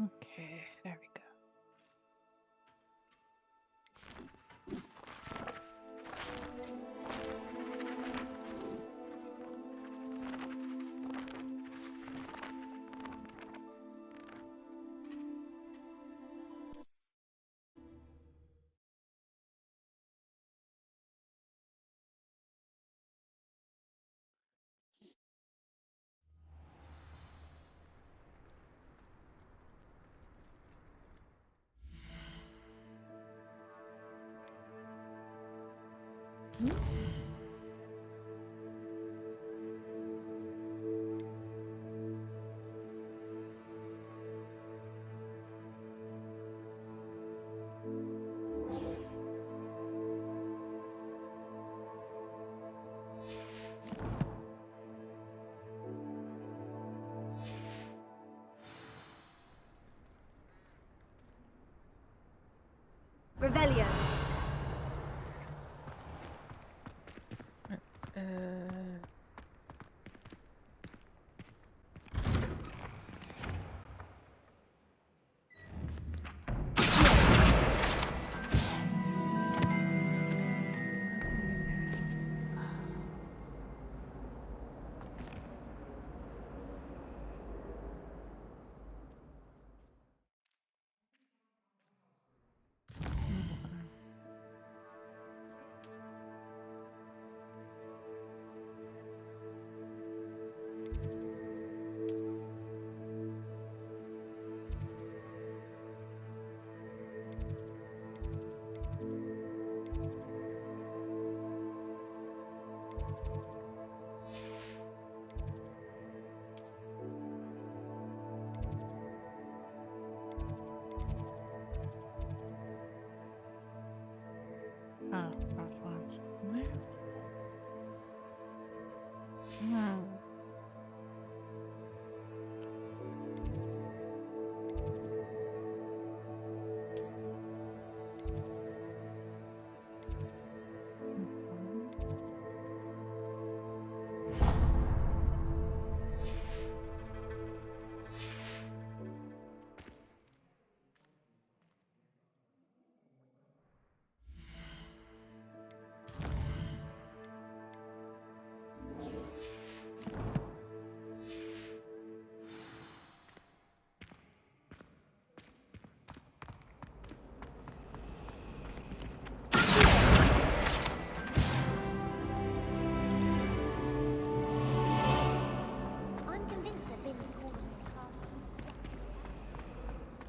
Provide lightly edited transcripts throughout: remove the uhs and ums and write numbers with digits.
Okay, there we go. Revelio.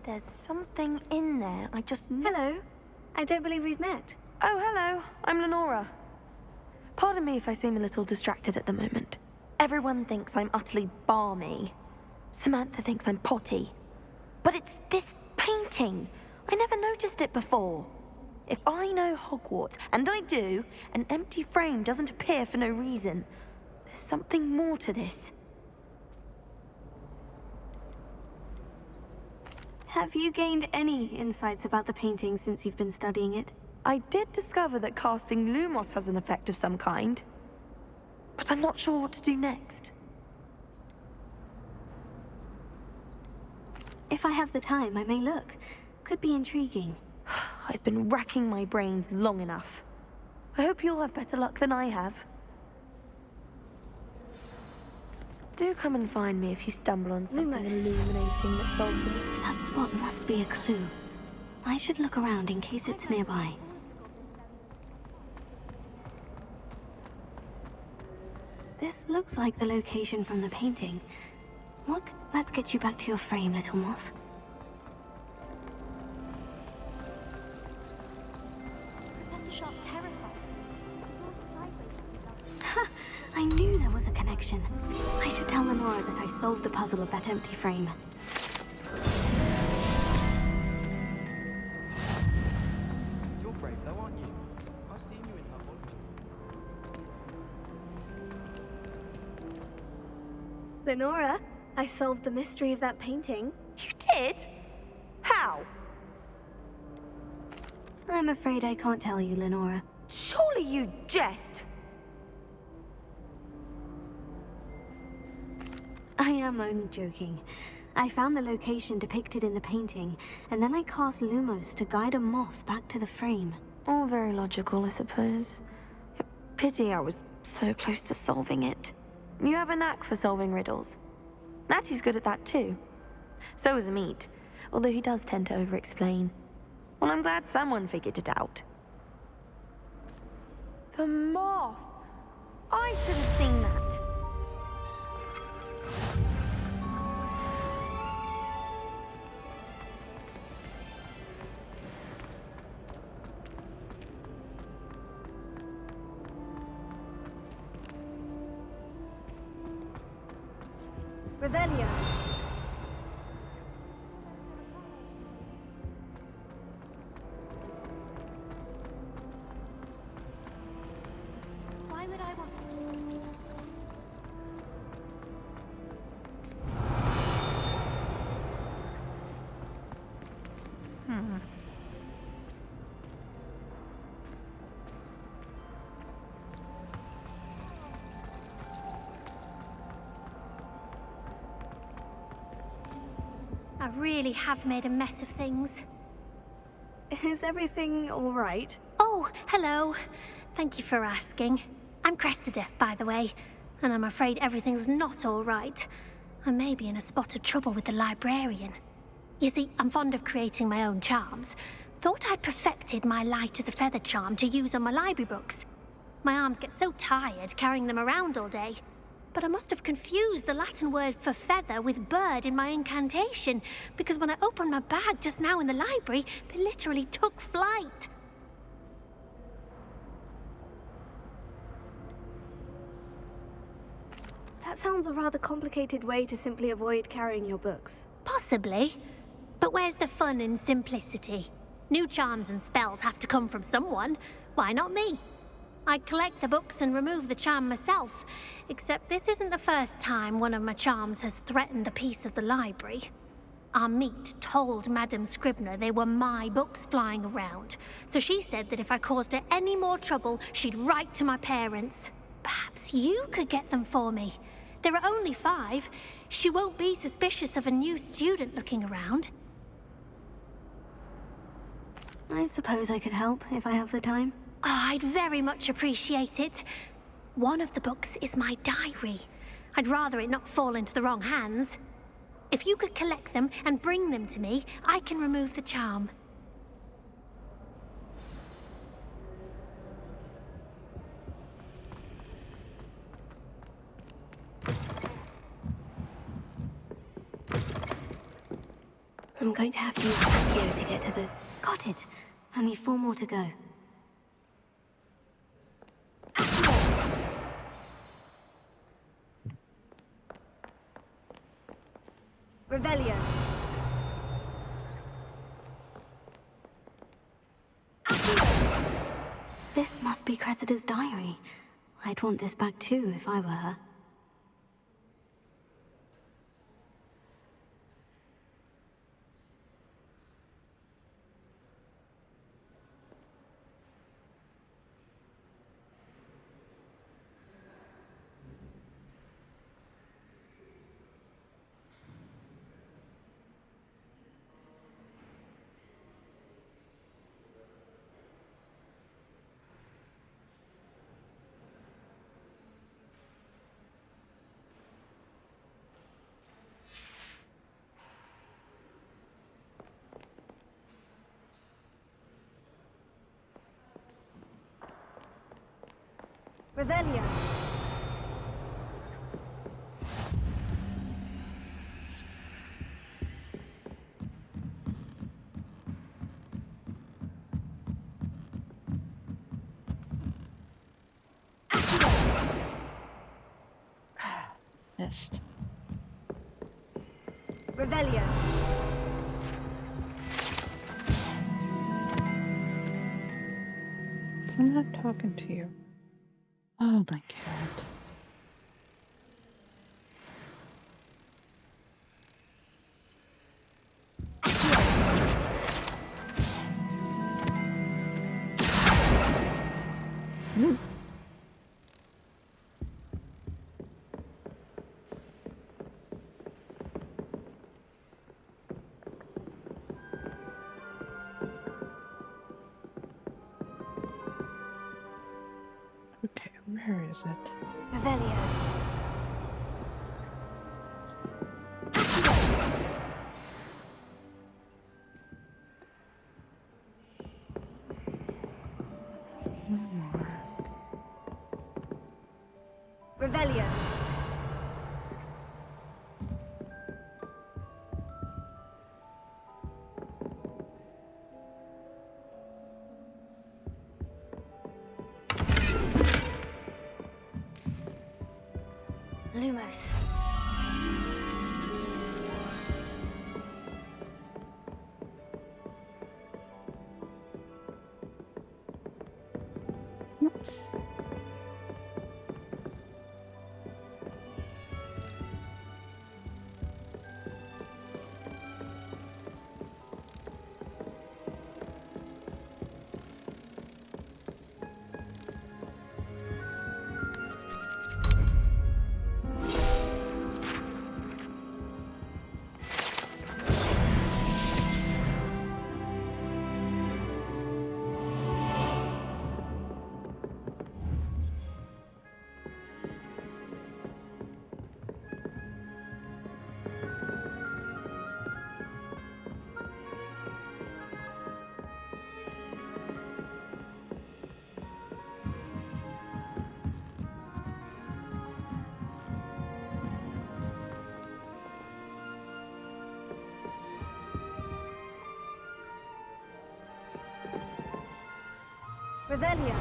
There's something in there. I just... Hello. I don't believe we've met. Oh, hello. I'm Lenora. Pardon me if I seem a little distracted at the moment. Everyone thinks I'm utterly balmy. Samantha thinks I'm potty. But it's this painting. I never noticed it before. If I know Hogwarts, and I do, an empty frame doesn't appear for no reason. There's something more to this. Have you gained any insights about the painting since you've been studying it? I did discover that casting Lumos has an effect of some kind. But I'm not sure what to do next. If I have the time, I may look. Could be intriguing. I've been racking my brains long enough. I hope you'll have better luck than I have. Do come and find me if you stumble on something illuminating that solves it. That spot must be a clue. I should look around in case it's nearby. This looks like the location from the painting. Let's get you back to your frame, little moth. Ha! I knew there was a connection. I should tell Lenora that I solved the puzzle of that empty frame. You're brave though, aren't you? I've seen you in herbology. Lenora, I solved the mystery of that painting. You did? How? I'm afraid I can't tell you, Lenora. Surely you jest. I am only joking. I found the location depicted in the painting, and then I cast Lumos to guide a moth back to the frame. All very logical, I suppose. Pity I was so close to solving it. You have a knack for solving riddles. Natty's good at that too. So is Meat, although he does tend to over-explain. Well, I'm glad someone figured it out. The moth! I should have seen that. Revelio. Why would I want... I really have made a mess of things. Is everything all right? Oh, hello. Thank you for asking. I'm Cressida, by the way, and I'm afraid everything's not all right. I may be in a spot of trouble with the librarian. You see, I'm fond of creating my own charms. Thought I'd perfected my light as a feather charm to use on my library books. My arms get so tired carrying them around all day. But I must have confused the Latin word for feather with bird in my incantation, because when I opened my bag just now in the library, they literally took flight. That sounds a rather complicated way to simply avoid carrying your books. Possibly. But where's the fun in simplicity? New charms and spells have to come from someone. Why not me? I collect the books and remove the charm myself, except this isn't the first time one of my charms has threatened the peace of the library. Our Meat told Madame Scribner they were my books flying around, so she said that if I caused her any more trouble, she'd write to my parents. Perhaps you could get them for me. There are only 5. She won't be suspicious of a new student looking around. I suppose I could help if I have the time. Oh, I'd very much appreciate it. One of the books is my diary. I'd rather it not fall into the wrong hands. If you could collect them and bring them to me, I can remove the charm. I'm going to have to use Accio to get to the... Got it. Only 4 more to go. Revelio. This must be Cressida's diary. I'd want this back too if I were her. Revelio. Missed. Revelio. I'm not talking to you. Oh my god. Okay, where is it? Revelio. One more. Revelio. Lumos. Revelio.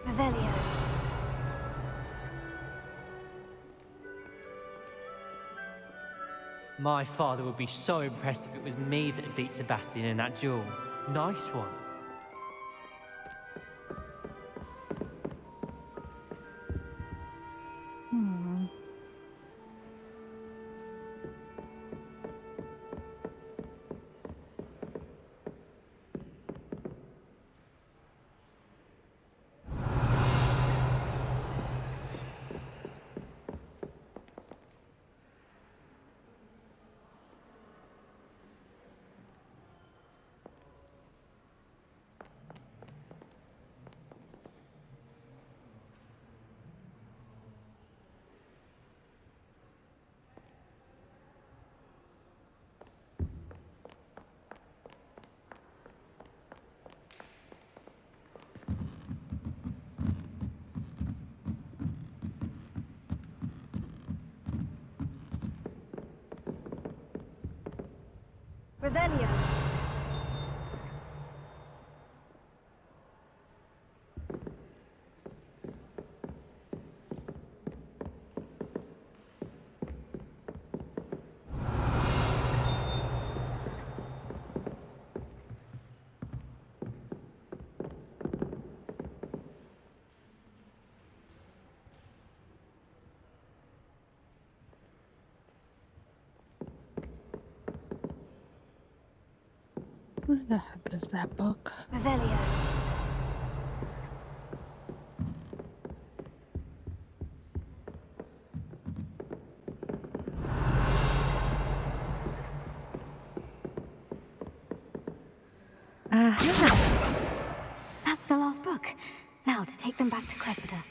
Revelio. My father would be so impressed if it was me that beat Sebastian in that duel. Nice one. Hmm. Revelio. Where the heck is that book? Revelio. Aha! That's the last book. Now to take them back to Cressida.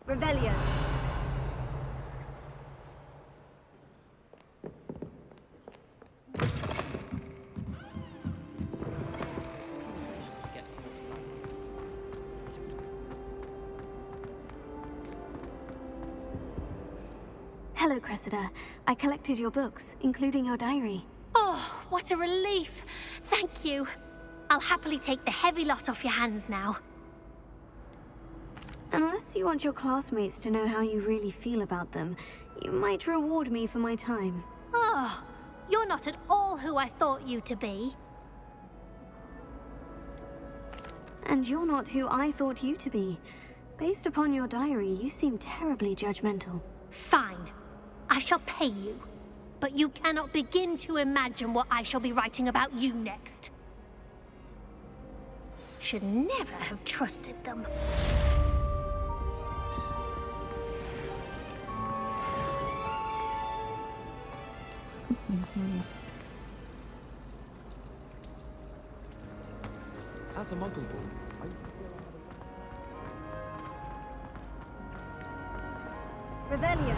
Revelio. Hello, Cressida. I collected your books, including your diary. Oh, what a relief. Thank you. I'll happily take the heavy lot off your hands now. Unless you want your classmates to know how you really feel about them, you might reward me for my time. Oh, you're not at all who I thought you to be. And you're not who I thought you to be. Based upon your diary, you seem terribly judgmental. Fine. I shall pay you. But you cannot begin to imagine what I shall be writing about you next. Should never have trusted them. That's a muggle ball. Revelio.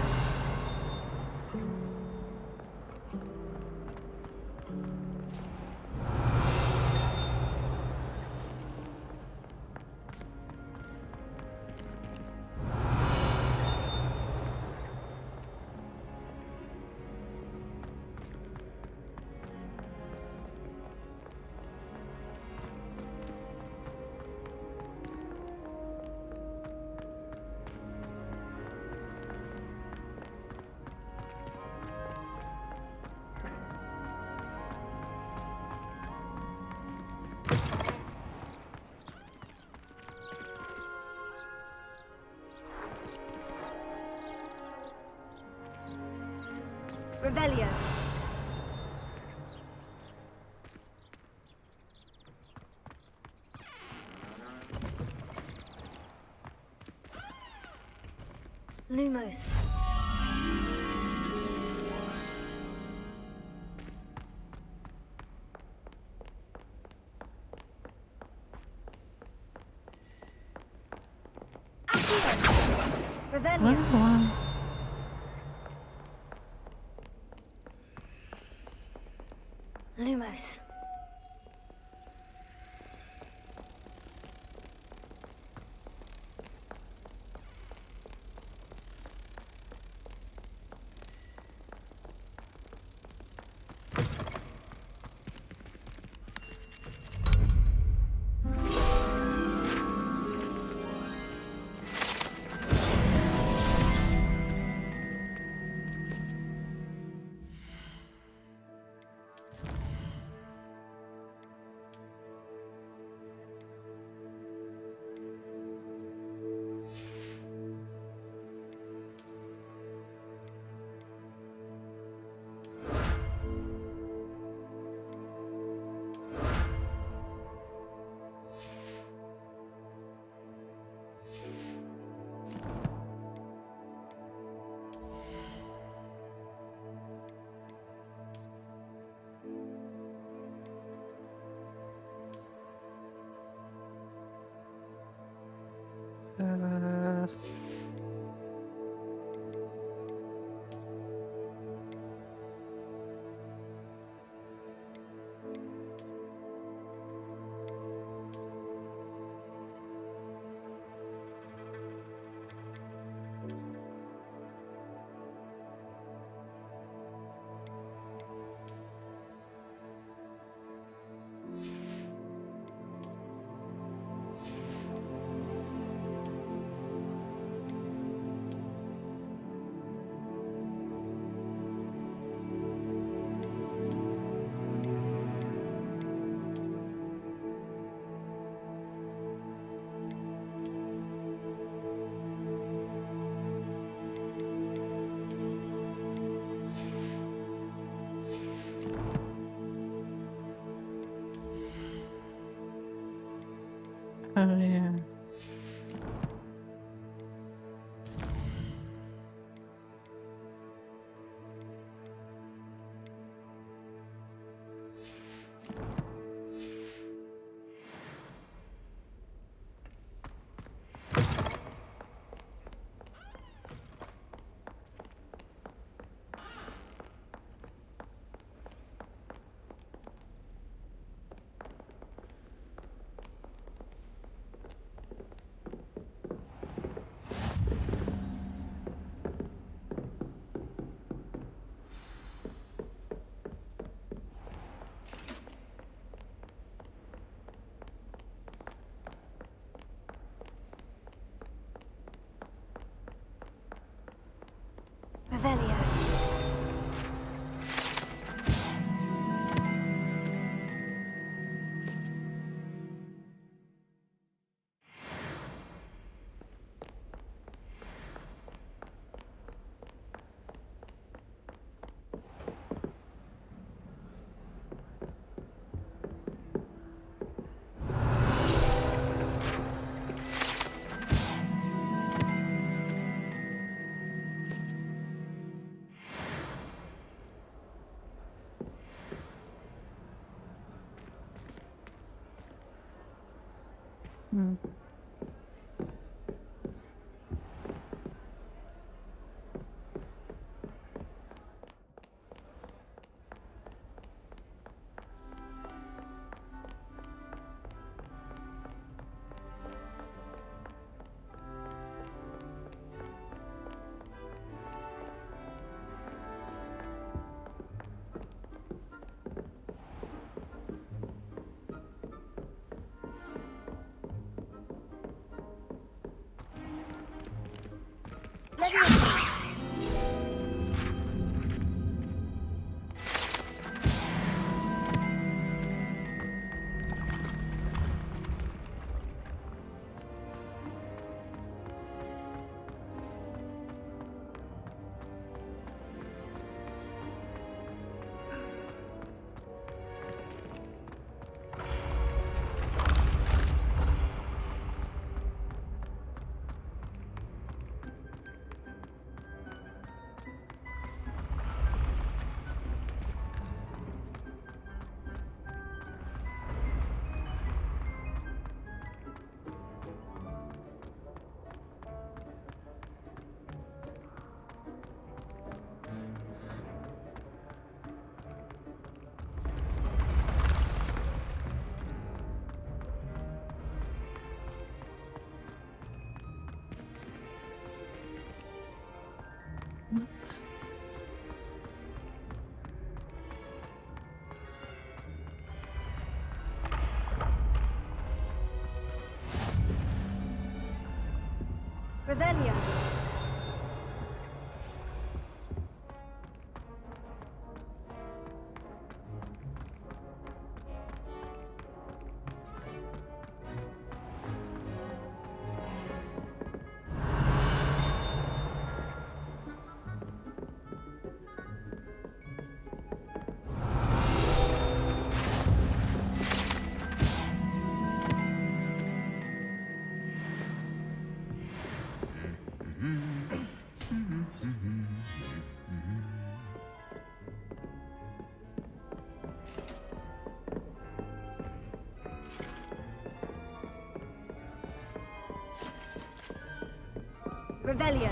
Revelio. Lumos. Revelio. Lumos. Oh, yeah. Hmm. Revelio. Revelio.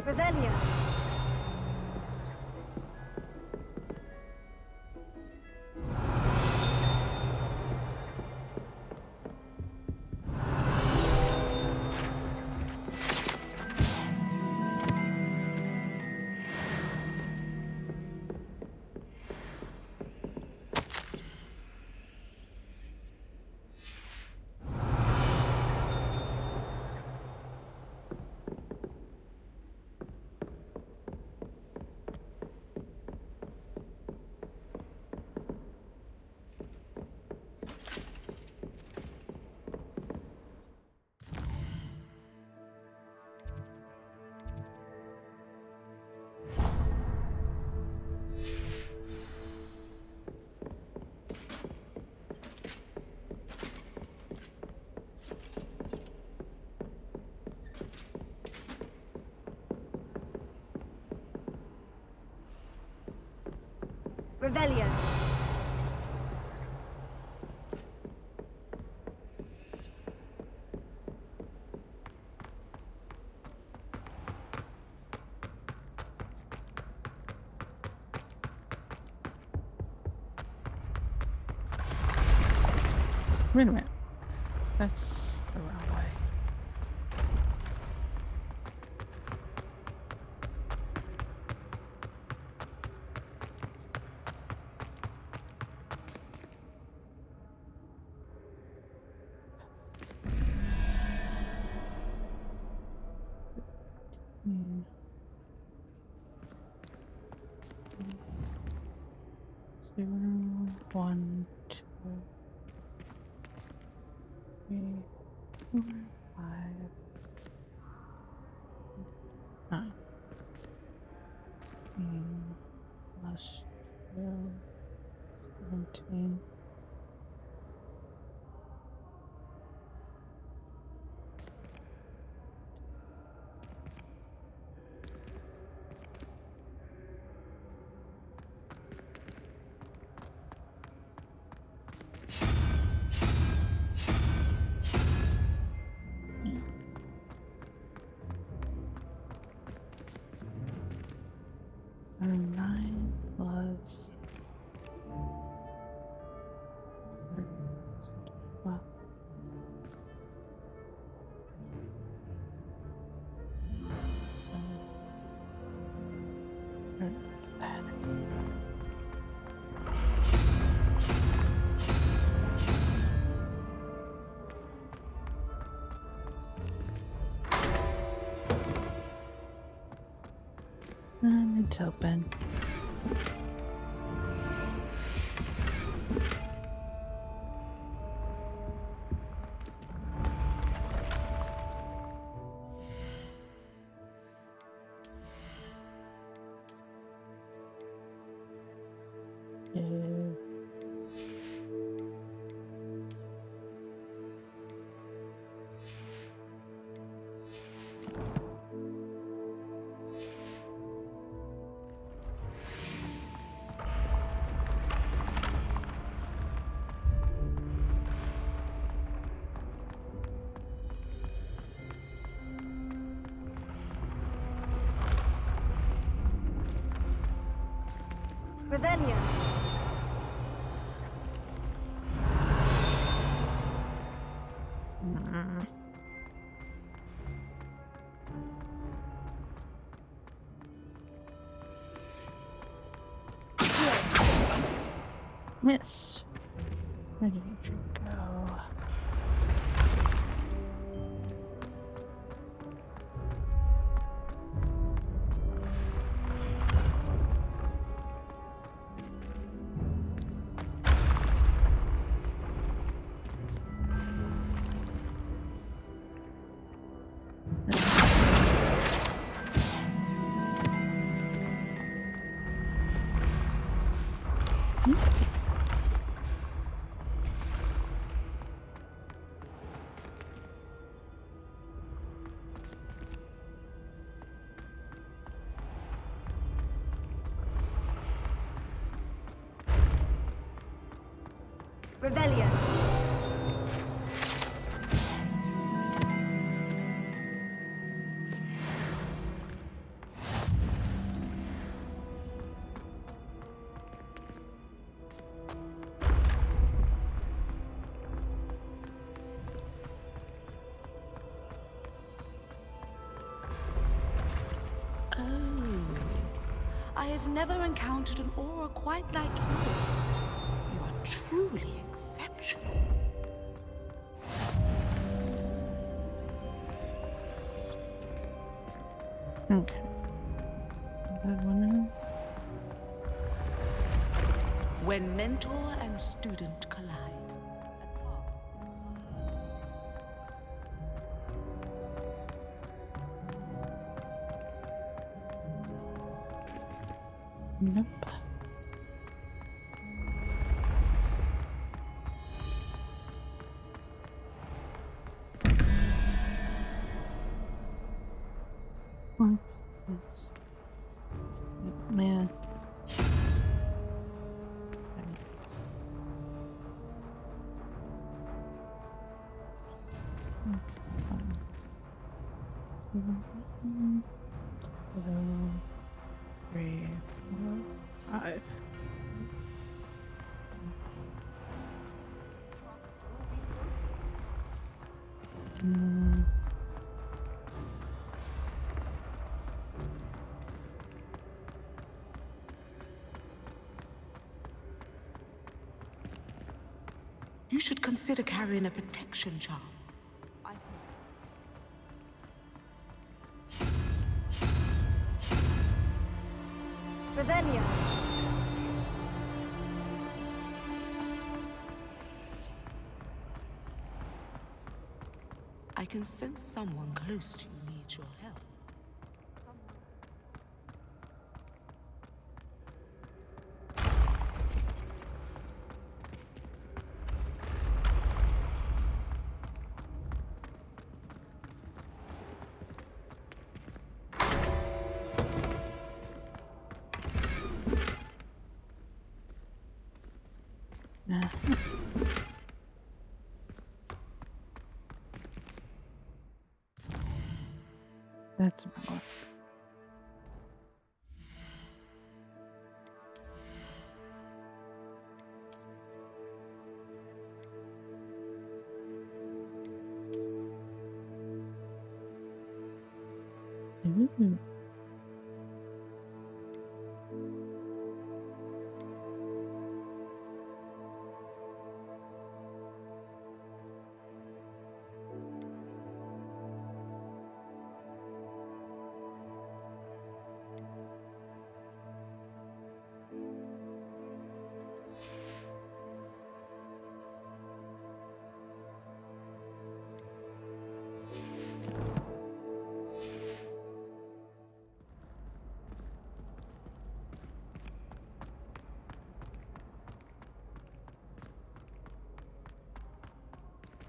Revelio. Revelio. Wait a minute. That's the wrong way. 0, 1, 2, 3, 4, 5, 9. Plus 2, 17. And 9 plus 12. And it's open. Revelio. Miss. Where did you go? Revelio. I have never encountered an aura quite like yours. You are truly exceptional. Okay. That one in. When mentor and student collide. Nope. One plus. Man. Three, 4, 5. You should consider carrying a protection charm. Revelio. can sense someone close to you needs your help. Nah. That's my one. Ooh.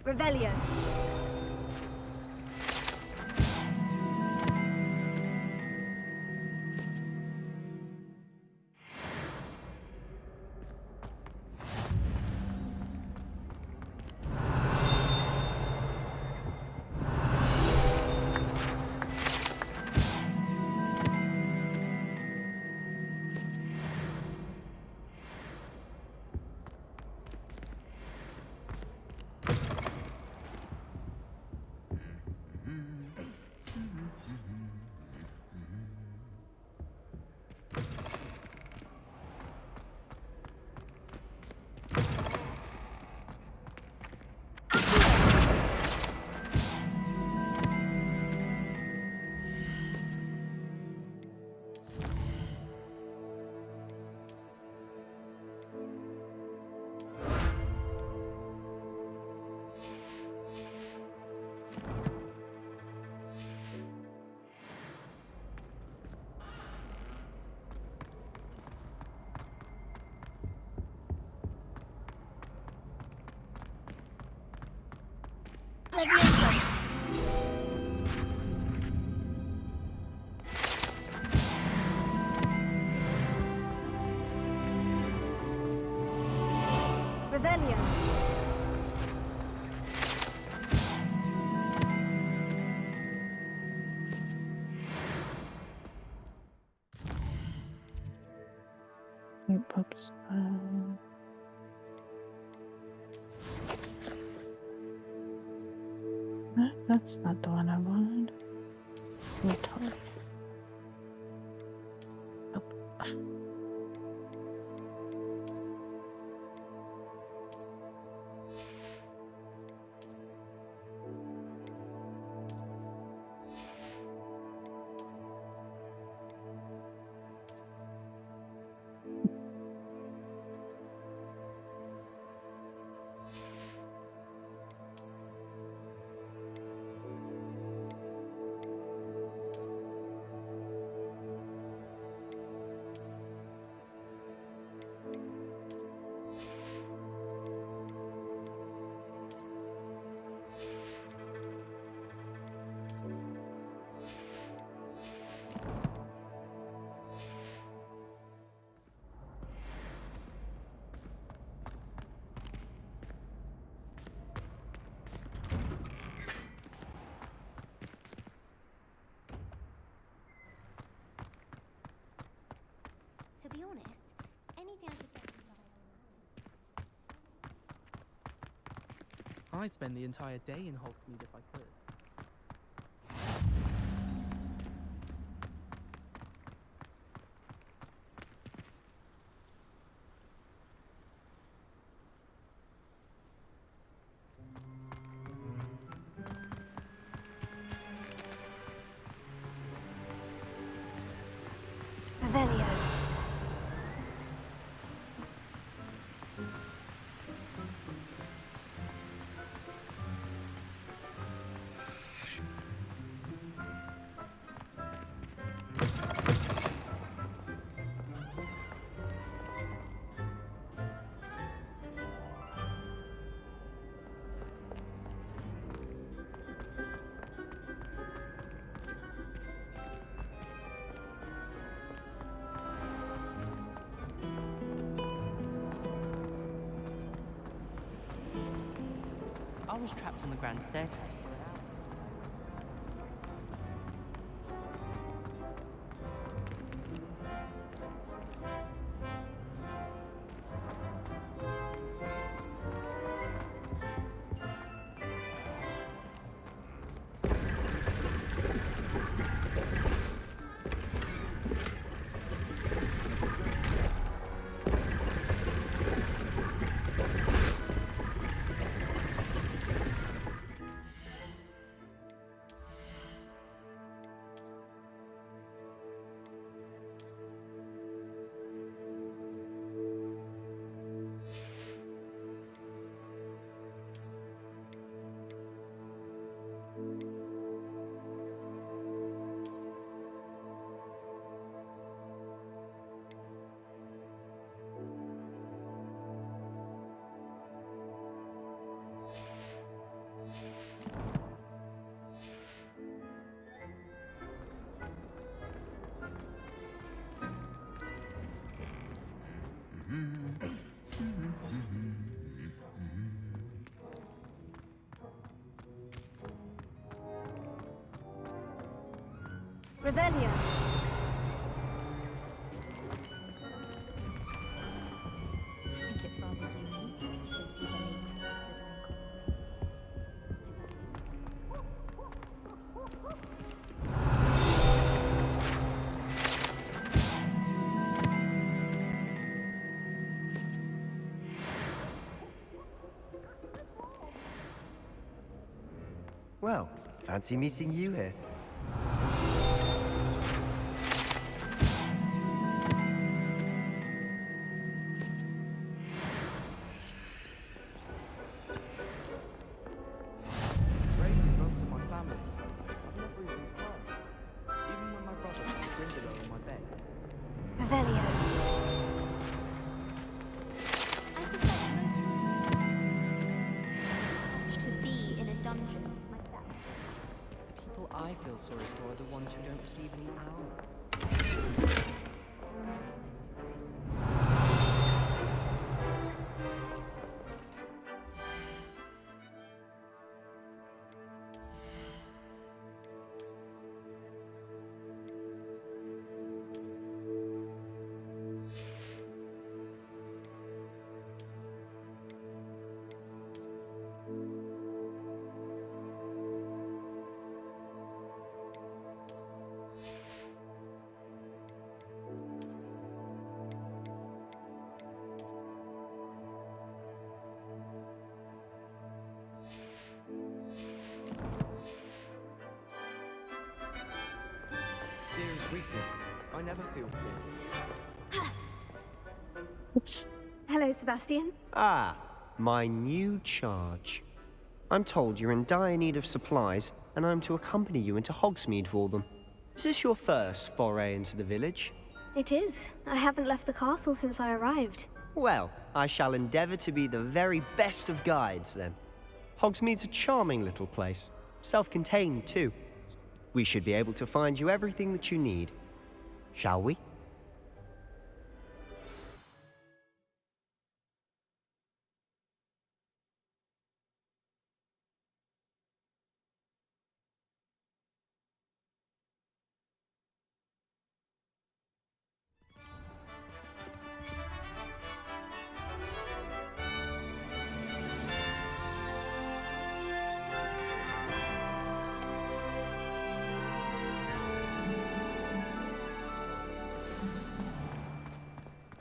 Revelio. Leviosa. Revelio. Wait, pups. No, that's not the one I wanted. Retard. Nope. To be honest, anything I could get I'd spend the entire day in Hogsmead if I could. Revelio. was trapped on the grand staircase. Revelio. I think it's rather unique because he believes in the Slytherin common room. Well, fancy meeting you here. Bravery runs in my family. I've never even cried. Even when my brother was Grindylow on my bed. Revelio. I suspect most to be in a dungeon myself. The people I feel sorry for are the ones who don't receive any power. Serious weakness. I never feel fear. Oops. Hello, Sebastian. Ah, my new charge. I'm told you're in dire need of supplies, and I'm to accompany you into Hogsmead for them. Is this your first foray into the village? It is. I haven't left the castle since I arrived. Well, I shall endeavour to be the very best of guides, then. Hogsmead's a charming little place, self-contained too. We should be able to find you everything that you need. Shall we?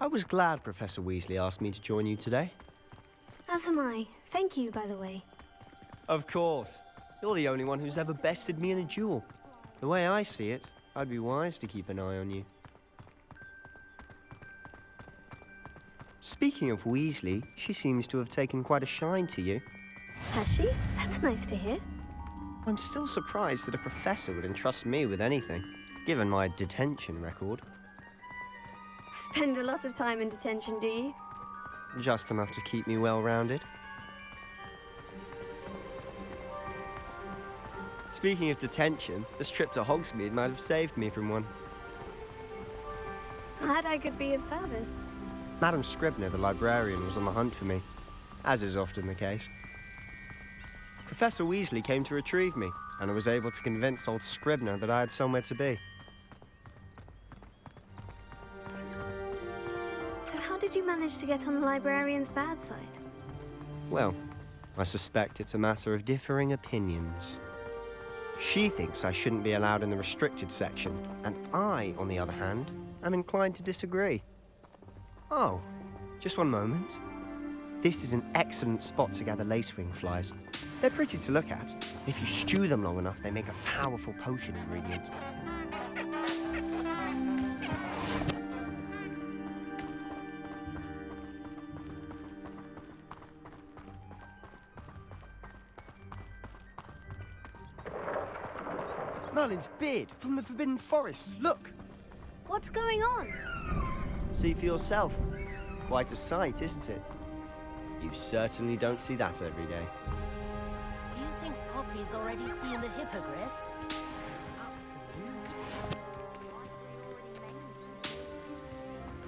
I was glad Professor Weasley asked me to join you today. As am I. Thank you, by the way. Of course. You're the only one who's ever bested me in a duel. The way I see it, I'd be wise to keep an eye on you. Speaking of Weasley, she seems to have taken quite a shine to you. Has she? That's nice to hear. I'm still surprised that a professor would entrust me with anything, given my detention record. Spend a lot of time in detention, do you? Just enough to keep me well-rounded. Speaking of detention, this trip to Hogsmead might have saved me from one. Glad I could be of service. Madam Scribner, the librarian, was on the hunt for me, as is often the case. Professor Weasley came to retrieve me, and I was able to convince old Scribner that I had somewhere to be. So how did you manage to get on the librarian's bad side? Well, I suspect it's a matter of differing opinions. She thinks I shouldn't be allowed in the restricted section, and I, on the other hand, am inclined to disagree. Oh, just one moment. This is an excellent spot to gather lacewing flies. They're pretty to look at. If you stew them long enough, they make a powerful potion ingredient. Merlin's beard from the Forbidden Forest. Look! What's going on? See for yourself. Quite a sight, isn't it? You certainly don't see that every day. Do you think Poppy's already seen the hippogriffs?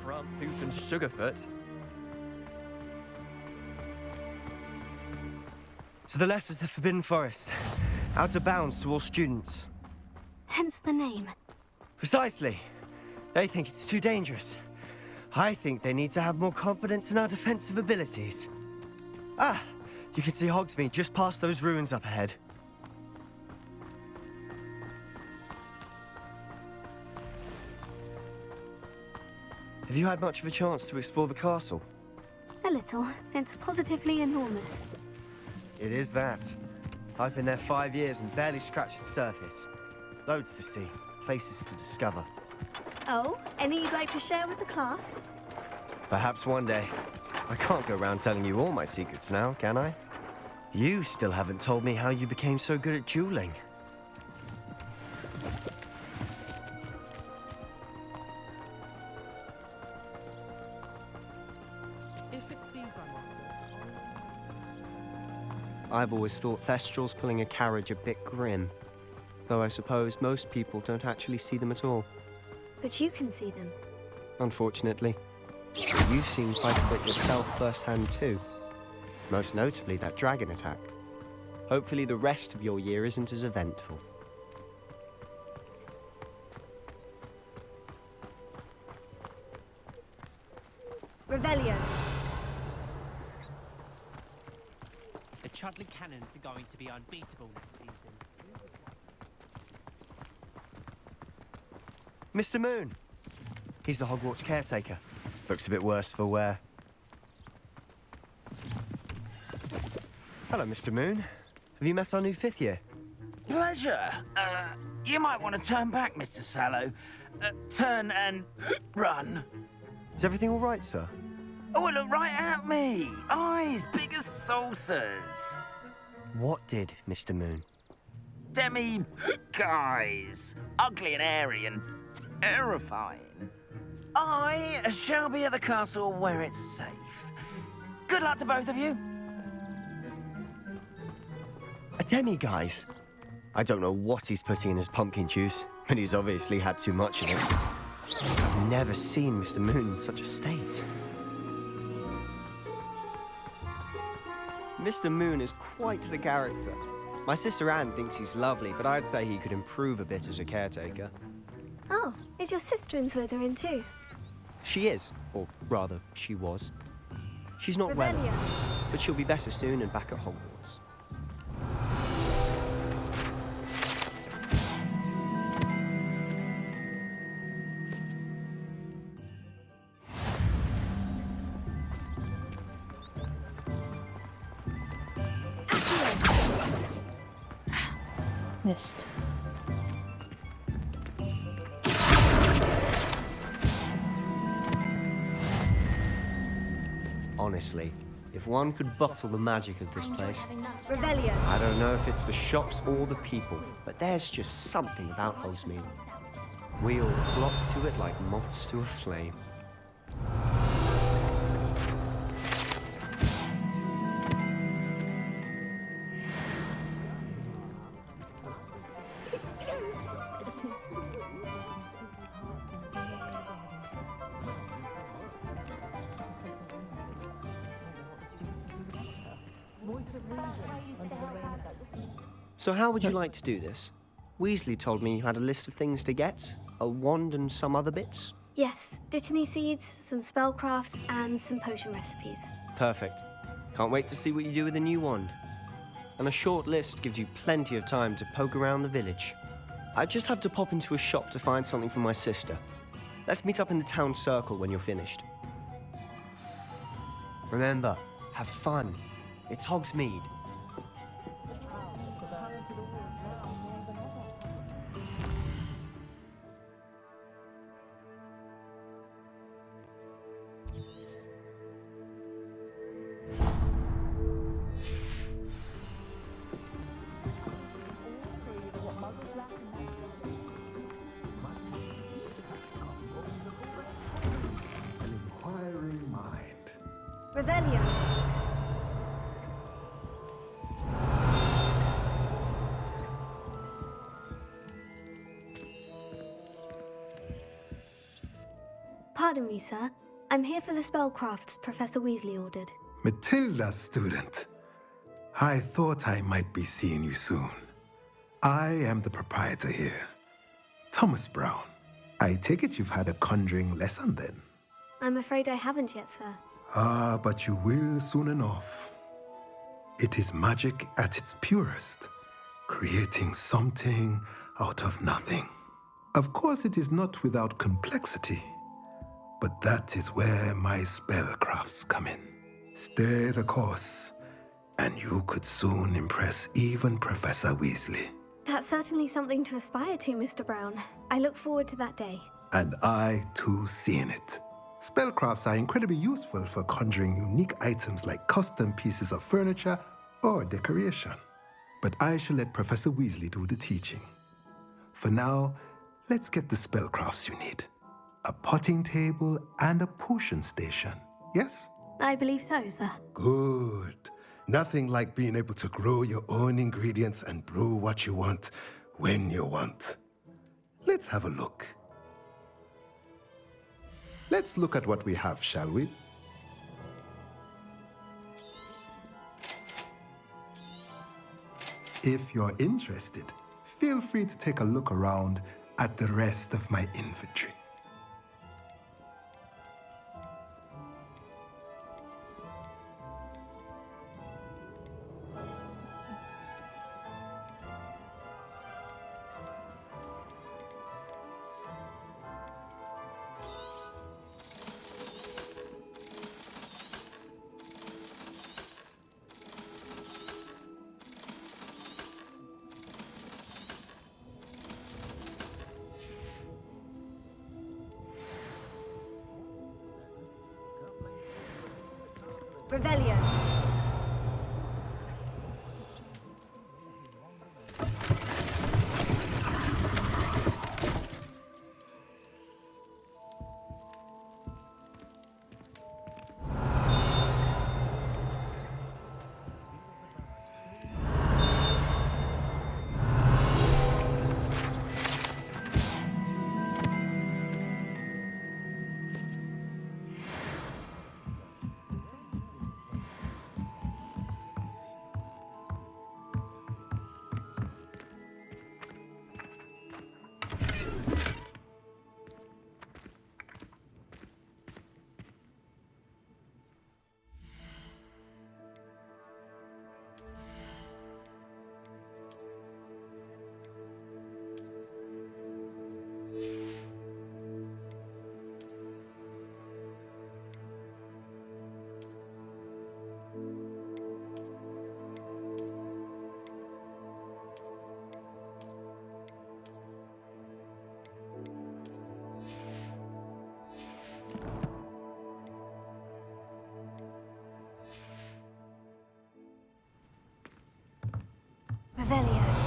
Frogtooth and Sugarfoot. To the left is the Forbidden Forest. Out of bounds to all students. Hence the name. Precisely. They think it's too dangerous. I think they need to have more confidence in our defensive abilities. Ah, you can see Hogsmead just past those ruins up ahead. Have you had much of a chance to explore the castle? A little. It's positively enormous. It is that. I've been there 5 years and barely scratched the surface. Loads to see, places to discover. Oh, any you'd like to share with the class? Perhaps one day. I can't go around telling you all my secrets now, can I? You still haven't told me how you became so good at dueling. If it seems I'm I've always thought Thestrals pulling a carriage a bit grim. Though I suppose most people don't actually see them at all. But you can see them. Unfortunately. You've seen quite a bit yourself firsthand too. Most notably that dragon attack. Hopefully the rest of your year isn't as eventful. Revelio. The Chudley Cannons are going to be unbeatable next season. Mr. Moon! He's the Hogwarts caretaker. Looks a bit worse for wear. Hello, Mr. Moon. Have you met our new fifth year? Pleasure. You might want to turn back, Mr. Sallow. Turn and run. Is everything all right, sir? Oh, look right at me. Eyes big as saucers. What did, Mr. Moon? Guys. Ugly and airy and terrifying. I shall be at the castle where it's safe. Good luck to both of you. A demi-guise? I don't know what he's putting in his pumpkin juice, but he's obviously had too much of it. I've never seen Mr. Moon in such a state. Mr. Moon is quite the character. My sister Anne thinks he's lovely, but I'd say he could improve a bit as a caretaker. Oh, is your sister in Slytherin too? She is, or rather, she was. She's not well, Revelio. but she'll be better soon and back at Hogwarts. Missed. Honestly, if one could bottle the magic of this place, Revelio. I don't know if it's the shops or the people, but there's just something about Hogsmeade. We all flock to it like moths to a flame. So how would you like to do this? Weasley told me you had a list of things to get, a wand and some other bits. Yes, dittany seeds, some spellcrafts, and some potion recipes. Perfect. Can't wait to see what you do with the new wand. And a short list gives you plenty of time to poke around the village. I just have to pop into a shop to find something for my sister. Let's meet up in the town circle when you're finished. Remember, have fun. It's Hogsmead. Revelio. Pardon me, sir. I'm here for the spellcrafts Professor Weasley ordered. Matilda's student. I thought I might be seeing you soon. I am the proprietor here, Thomas Brown. I take it you've had a conjuring lesson then? I'm afraid I haven't yet, sir. Ah, but you will soon enough. It is magic at its purest, creating something out of nothing. Of course, it is not without complexity, but that is where my spellcrafts come in. Stay the course, and you could soon impress even Professor Weasley. That's certainly something to aspire to, Mr. Brown. I look forward to that day. And I, too, seeing it. Spellcrafts are incredibly useful for conjuring unique items like custom pieces of furniture or decoration. But I shall let Professor Weasley do the teaching. For now, let's get the spellcrafts you need. A potting table and a potion station, yes? I believe so, sir. Good. Nothing like being able to grow your own ingredients and brew what you want when you want. Let's have a look. Let's look at what we have, shall we? If you're interested, feel free to take a look around at the rest of my inventory. Revelio. Revelio.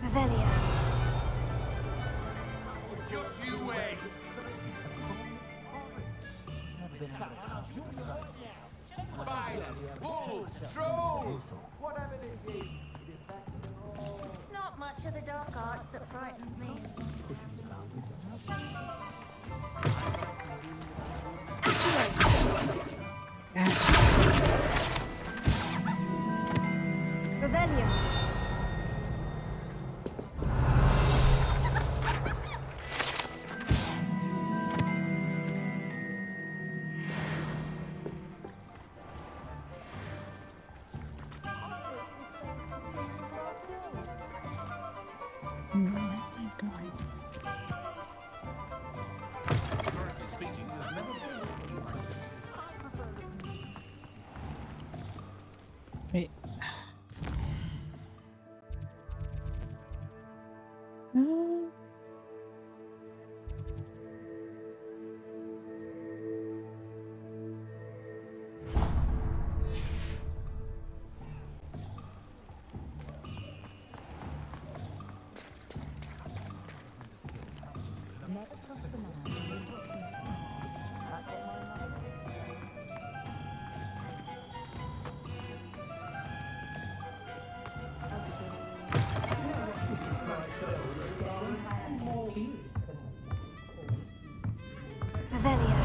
Revelio. Just you wait. Spider, wolves, trolls, whatever they be. Not much of the dark arts that frightens me. Revelio. Wait. Revelio.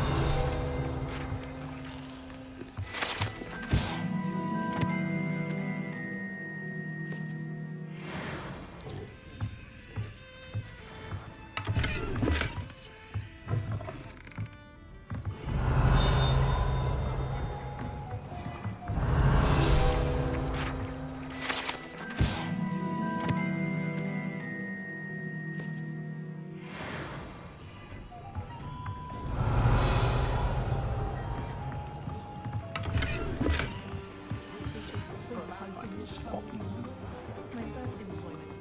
My first employment.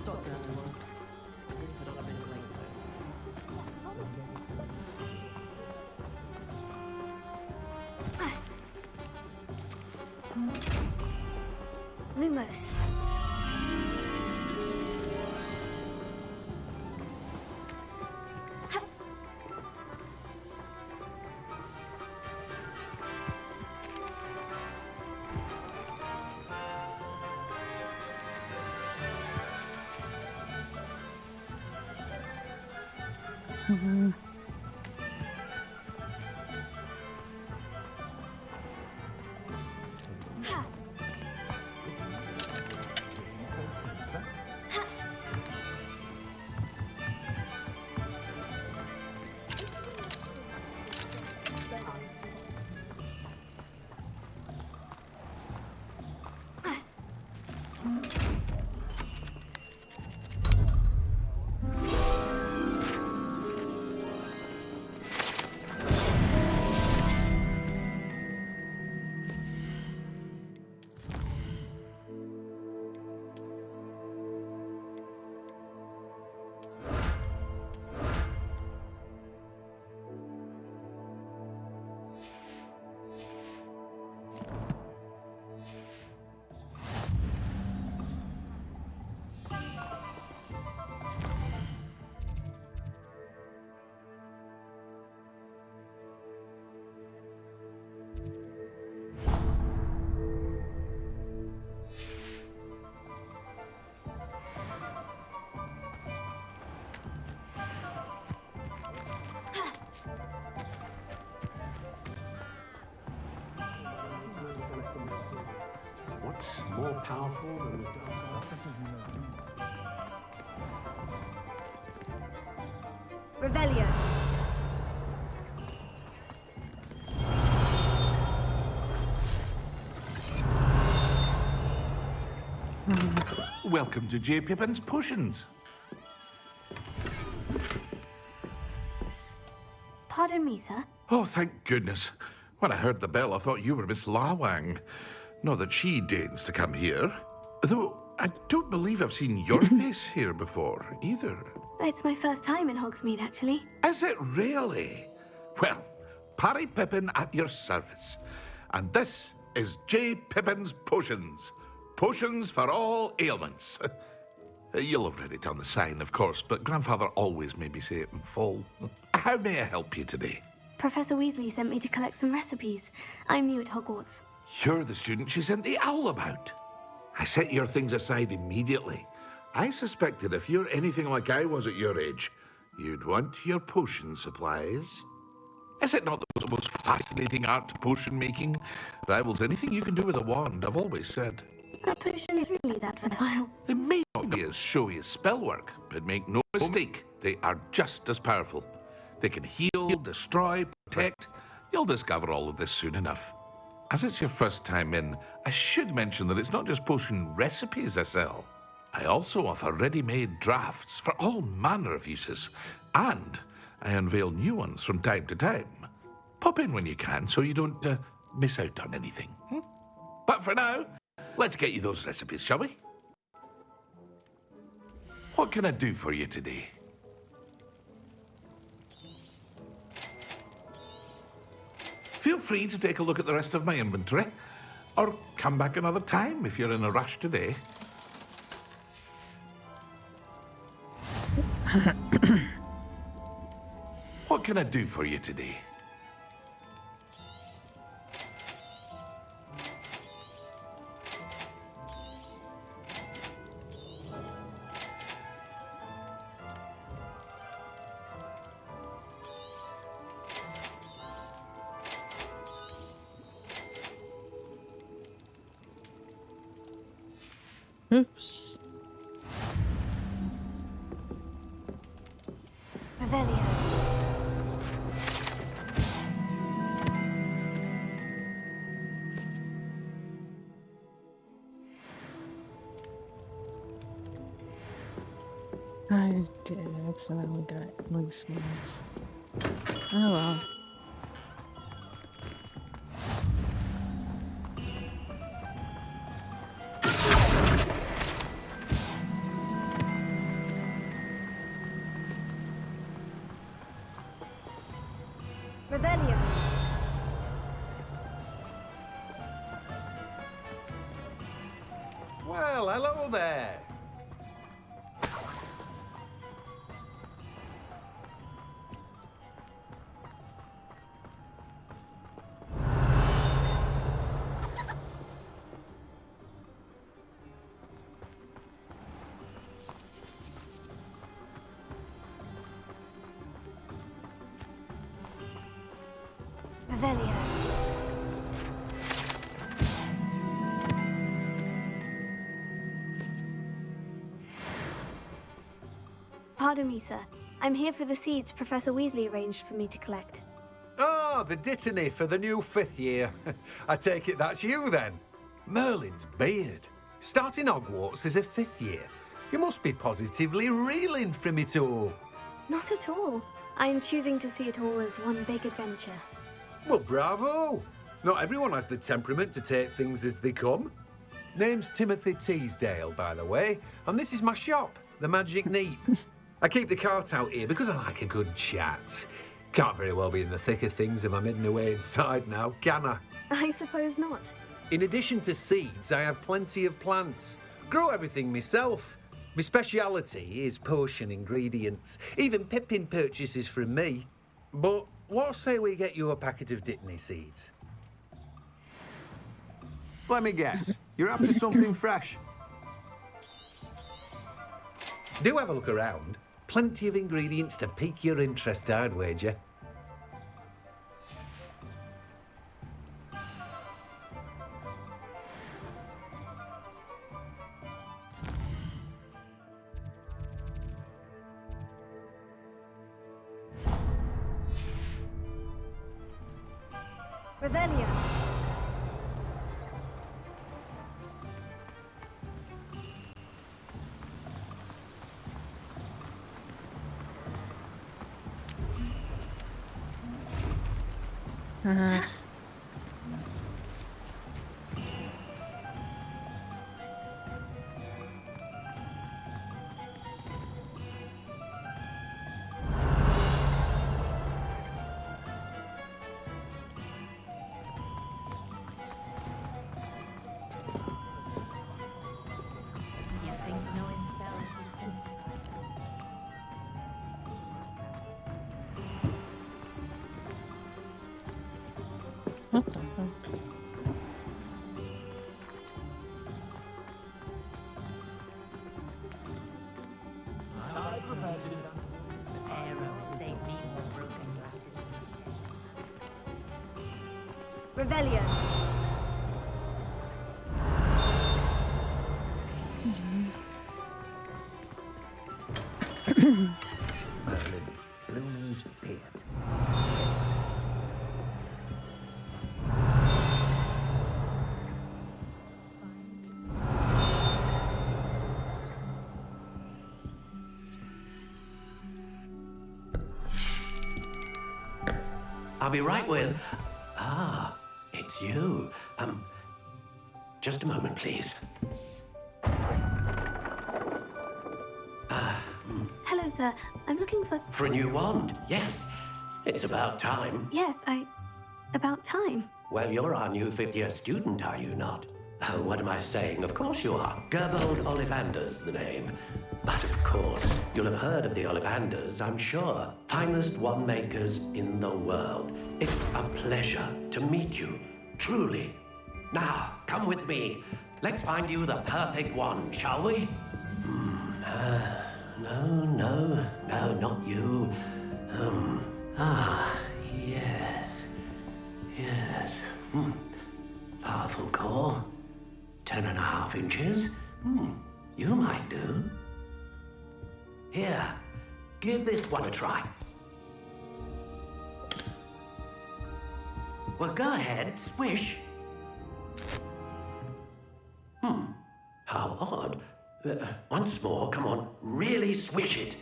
Stop that was. I did put on a bit of weight though. Lumos. What's more powerful than the Revelio. Welcome to J. Pippin's Potions. Pardon me, sir. Oh, thank goodness. When I heard the bell, I thought you were Miss Lawang. Not that she deigns to come here. Though I don't believe I've seen your face here before, either. It's my first time in Hogsmead, actually. Is it really? Well, Parry Pippin at your service. And this is J. Pippin's Potions. Potions for all ailments. You'll have read it on the sign, of course, but Grandfather always made me say it in full. How may I help you today? Professor Weasley sent me to collect some recipes. I'm new at Hogwarts. You're the student she sent the owl about. I set your things aside immediately. I suspected if you're anything like I was at your age, you'd want your potion supplies. Is it not the most fascinating art potion making? Rivals anything you can do with a wand, I've always said. Are potions really that versatile? They may not be as showy as spellwork, but make no mistake, they are just as powerful. They can heal, destroy, protect. You'll discover all of this soon enough. As it's your first time in, I should mention that it's not just potion recipes I sell. I also offer ready-made drafts for all manner of uses, and I unveil new ones from time to time. Pop in when you can so you don't miss out on anything. But for now, let's get you those recipes, shall we? What can I do for you today? Feel free to take a look at the rest of my inventory, or come back another time if you're in a rush today. What can I do for you today? Oops. Revelio. I did accidentally get loose ones. Oh well. Revelio. Well, hello there. Revelio. Pardon me, sir. I'm here for the seeds Professor Weasley arranged for me to collect. Oh, the dittany for the new 5th year. I take it that's you then. Merlin's beard. Starting Hogwarts as a 5th year. You must be positively reeling from it all. Not at all. I'm choosing to see it all as one big adventure. Well, bravo. Not everyone has the temperament to take things as they come. Name's Timothy Teasdale, by the way, and this is my shop, the Magic Neep. I keep the cart out here because I like a good chat. Can't very well be in the thick of things if I'm hidden away inside now, can I? I suppose not. In addition to seeds, I have plenty of plants. Grow everything myself. My speciality is potion ingredients. Even Pippin purchases from me. But what say we get you a packet of Dittany seeds? Let me guess. You're after something fresh. Do have a look around. Plenty of ingredients to pique your interest, I'd wager. Revelio. Revelio. Merlin, Blooming's beard. I'll be right with... Ah, it's you. Just a moment, please. Hello, sir. I'm looking for... For a new wand, yes. It's about time. Yes, about time. Well, you're our new fifth-year student, are you not? Oh, what am I saying? Of course you are. Gerbold Ollivander's the name. But of course, you'll have heard of the Ollivanders, I'm sure. Finest wand makers in the world. It's a pleasure to meet you, truly. Now, come with me. Let's find you the perfect wand, shall we? No, not you. Yes. Powerful core. 10.5 inches. You might do. Here, give this one a try. Well, go ahead, swish. How odd. Once more, come on, really swish it.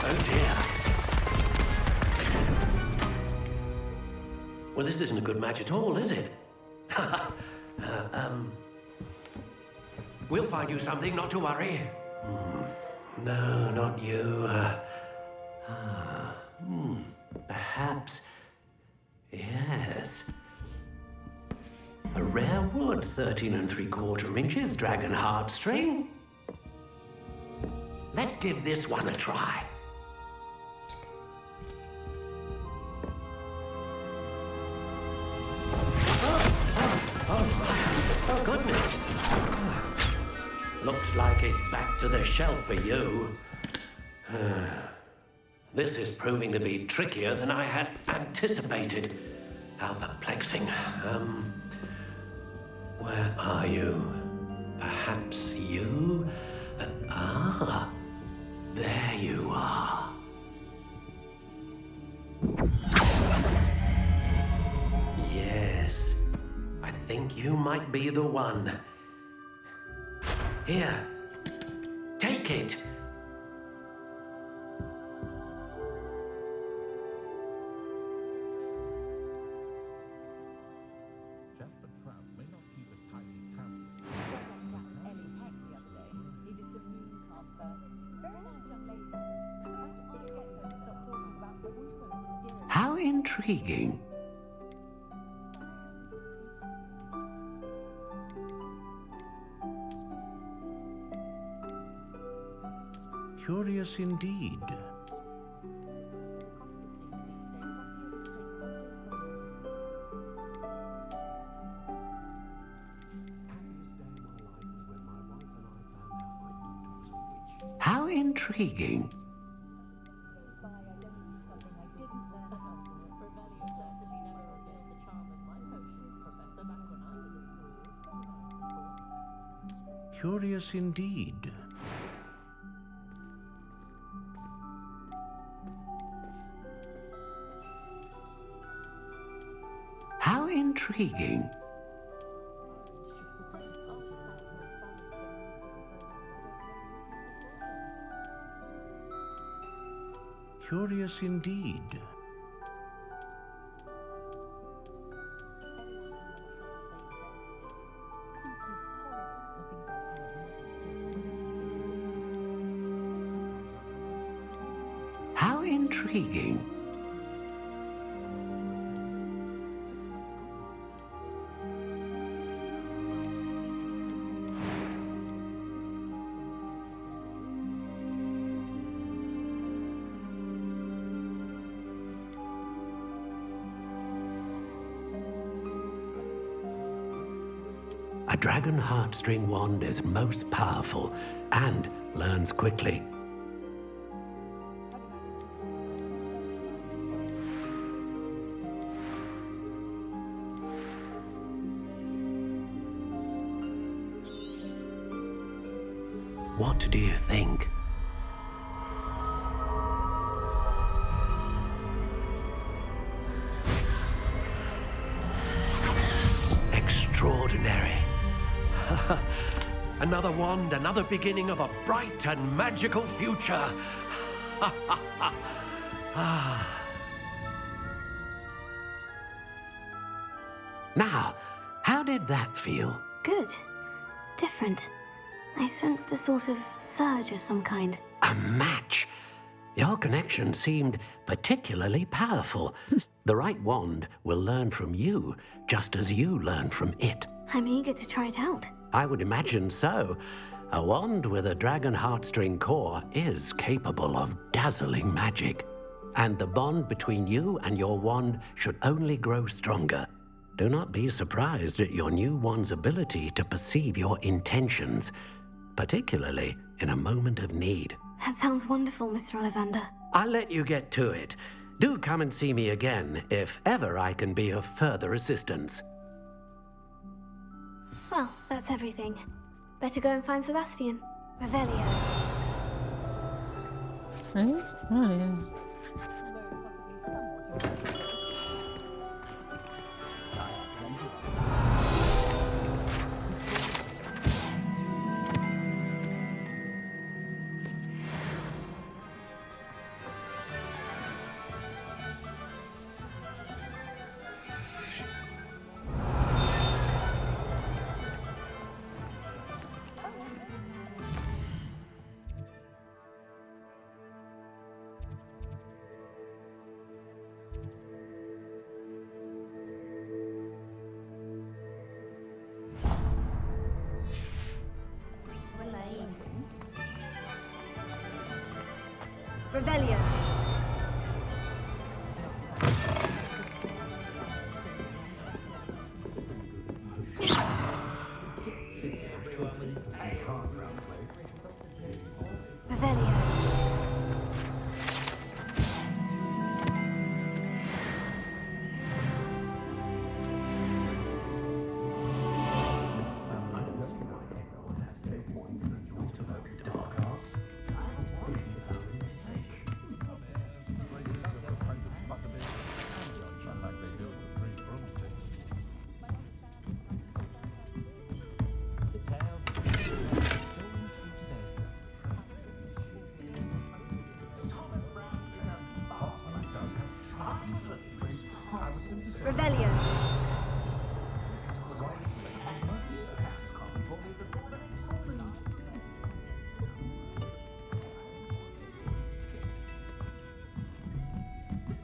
Oh dear. Well, this isn't a good match at all, is it? We'll find you something, not to worry. No, not you. Perhaps. Yes. A rare wood, 13 3/4 inches, dragon heartstring. Let's give this one a try. Oh, goodness. Looks like it's back to the shelf for you. This is proving to be trickier than I had anticipated. How perplexing. Where are you? Perhaps you? There you are. Yes, I think you might be the one. Here, take it. How intriguing. Curious indeed. How intriguing. Curious indeed. How intriguing. Curious indeed. How intriguing. A dragon heartstring wand is most powerful and learns quickly. What do you think? Extraordinary. Another wand, another beginning of a bright and magical future. Now, how did that feel? Good. Different. I sensed a sort of surge of some kind. A match? Your connection seemed particularly powerful. The right wand will learn from you, just as you learn from it. I'm eager to try it out. I would imagine so. A wand with a dragon heartstring core is capable of dazzling magic. And the bond between you and your wand should only grow stronger. Do not be surprised at your new wand's ability to perceive your intentions, particularly in a moment of need. That sounds wonderful, Mr. Ollivander. I'll let you get to it. Do come and see me again if ever I can be of further assistance. Well, that's everything. Better go and find Sebastian. Revelio. Nice? Oh, yeah. Revelio. Revelio. Revelio.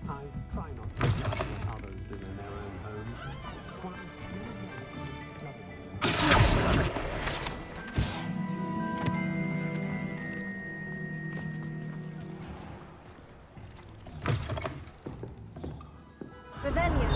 I try not to judge what others do in their own homes. Revelio.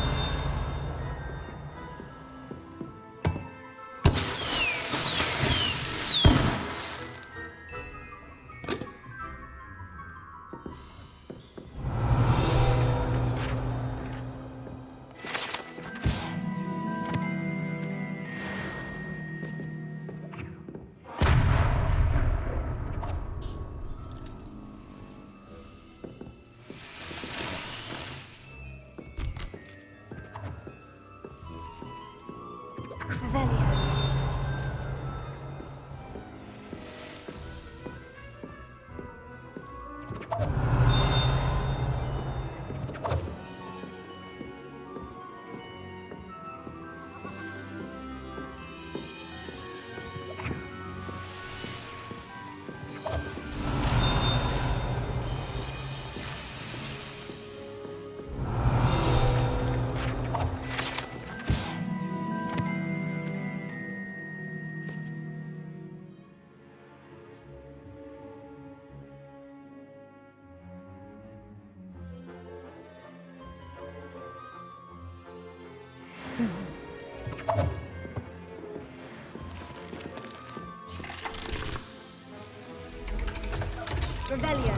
Revelio.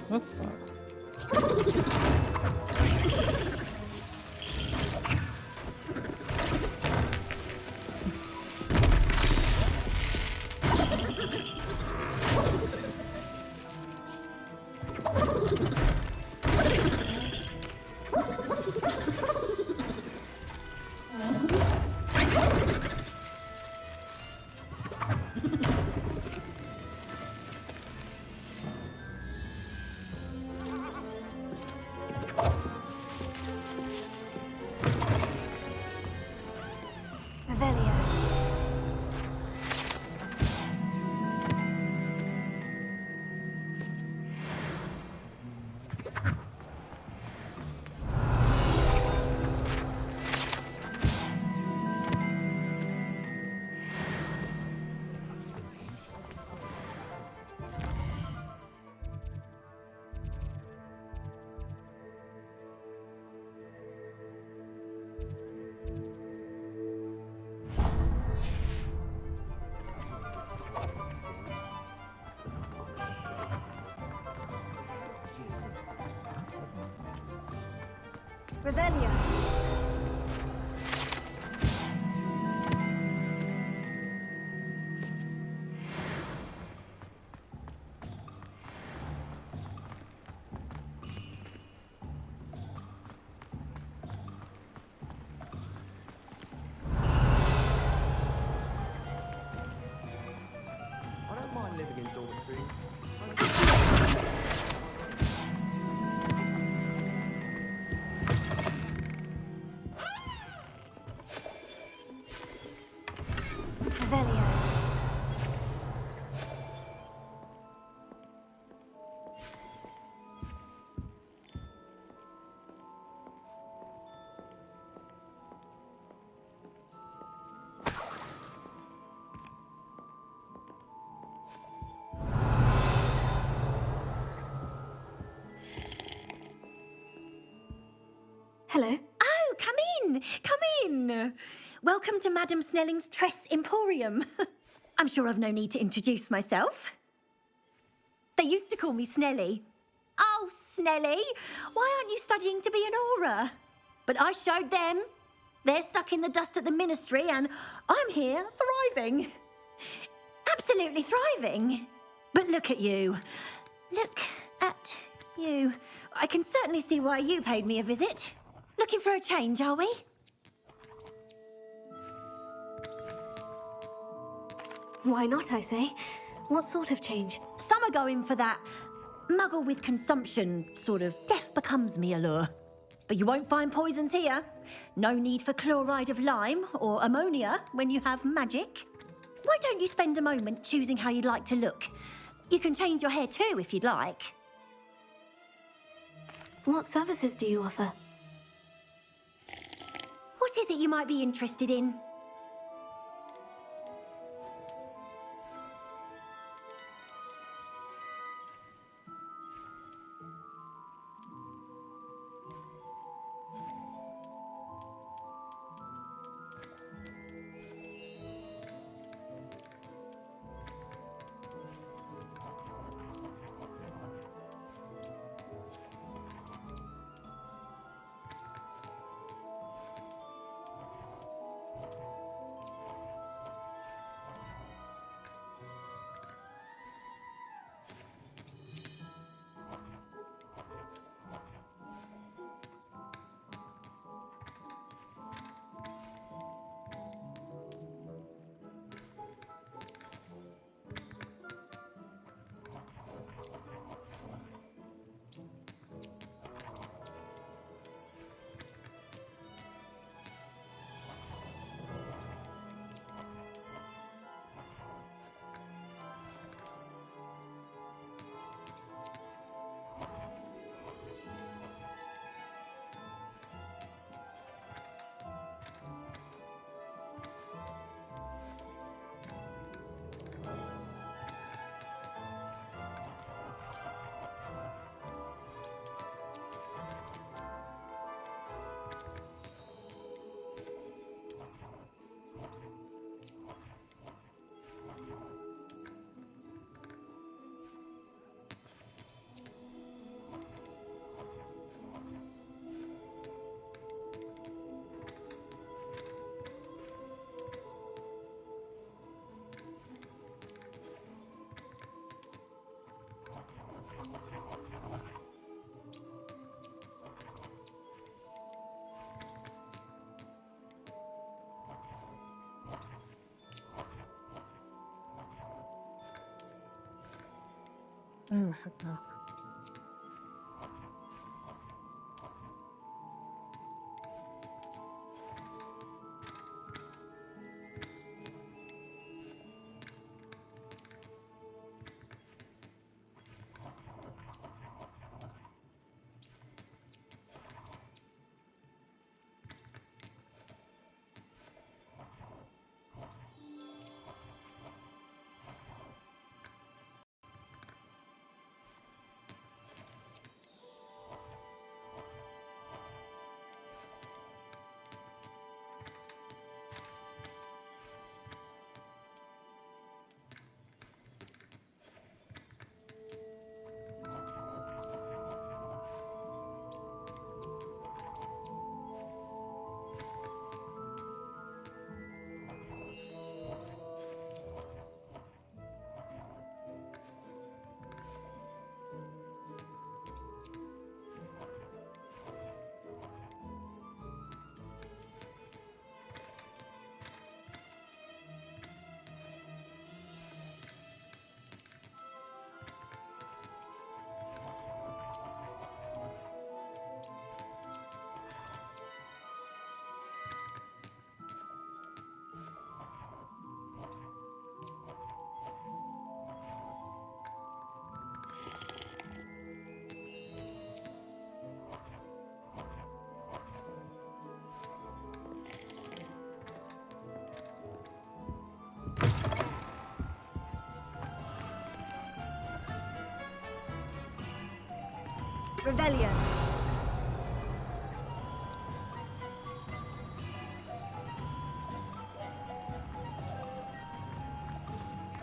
What's that? Revelio. I don't mind living in dormitories. Revelio. Hello. Oh, come in! Come in! Welcome to Madame Snelling's Tress Emporium. I'm sure I've no need to introduce myself. They used to call me Snelly. Oh, Snelly, why aren't you studying to be an aura? But I showed them. They're stuck in the dust at the ministry, and I'm here thriving. Absolutely thriving. But look at you. Look at you. I can certainly see why you paid me a visit. Looking for a change, are we? Why not, I say? What sort of change? Some are going for that muggle with consumption, sort of death becomes me allure. But you won't find poisons here. No need for chloride of lime or ammonia when you have magic. Why don't you spend a moment choosing how you'd like to look? You can change your hair too if you'd like. What services do you offer? What is it you might be interested in? Oh, heck no. Revelio.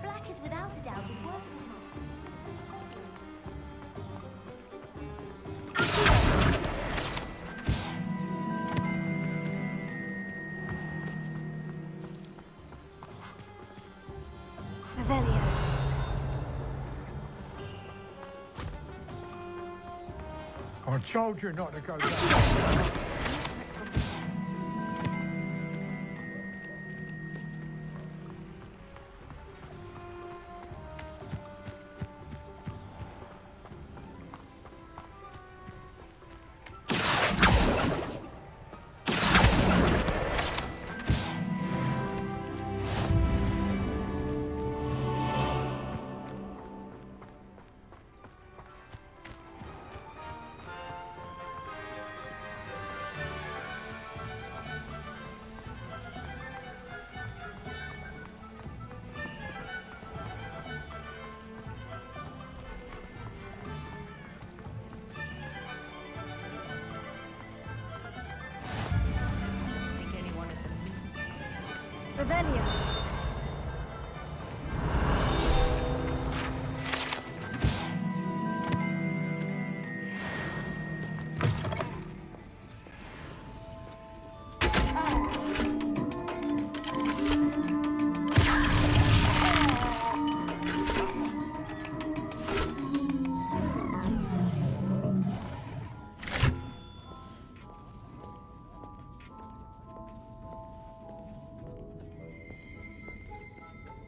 Black is without a doubt the work Revelio. I told you not to go down. Revelio.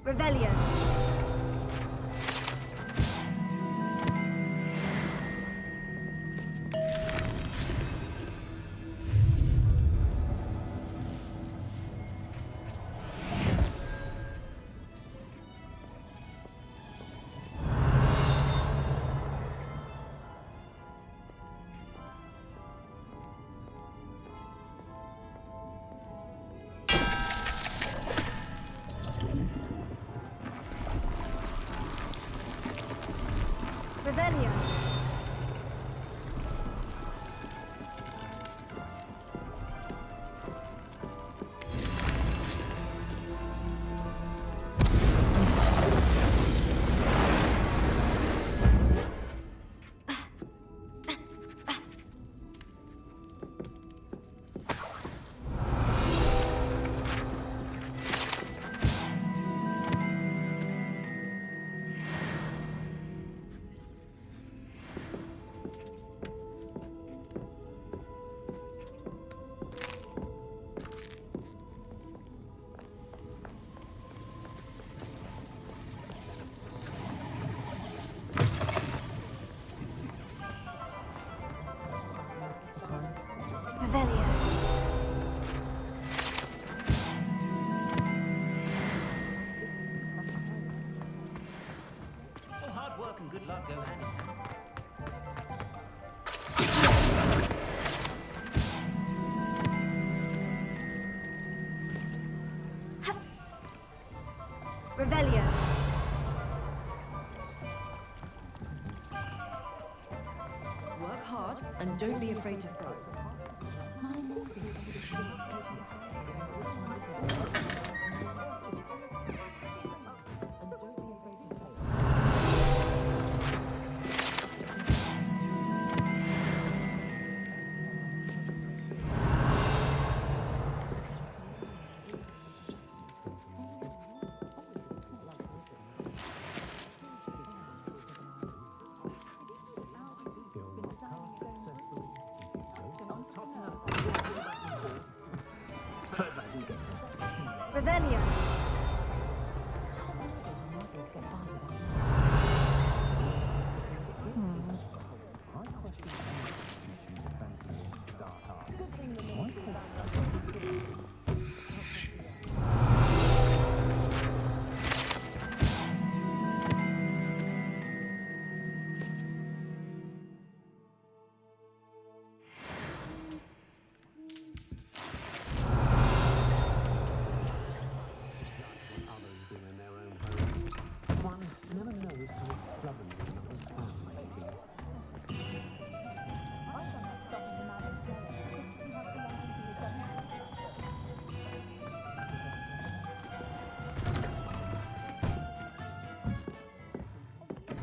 Revelio. Revelio. Revelio. Well, hard work and good luck go hand in hand. Revelio. Work hard and don't be afraid to fail. Revelio.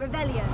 Revelio.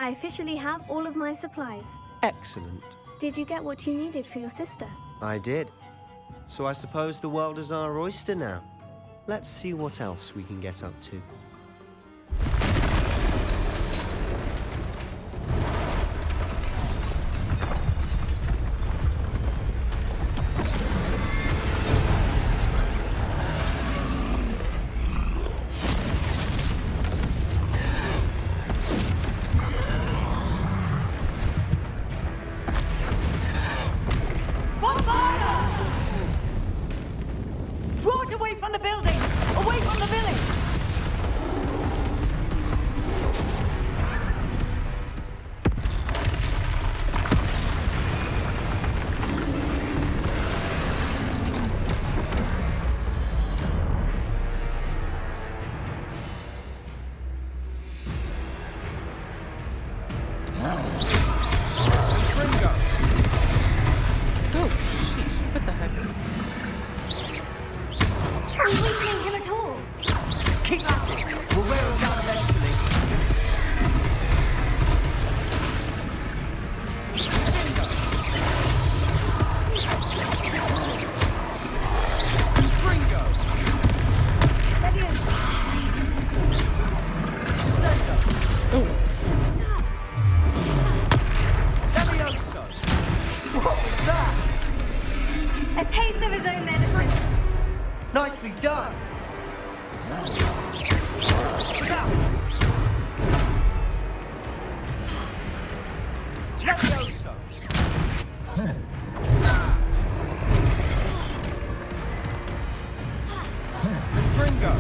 I officially have all of my supplies. Excellent. Did you get what you needed for your sister? I did. So I suppose the world is our oyster now. Let's see what else we can get up to. Draw it away from the building! Away from the village! A taste of his own medicine. Nicely done! Levioso! Fringo!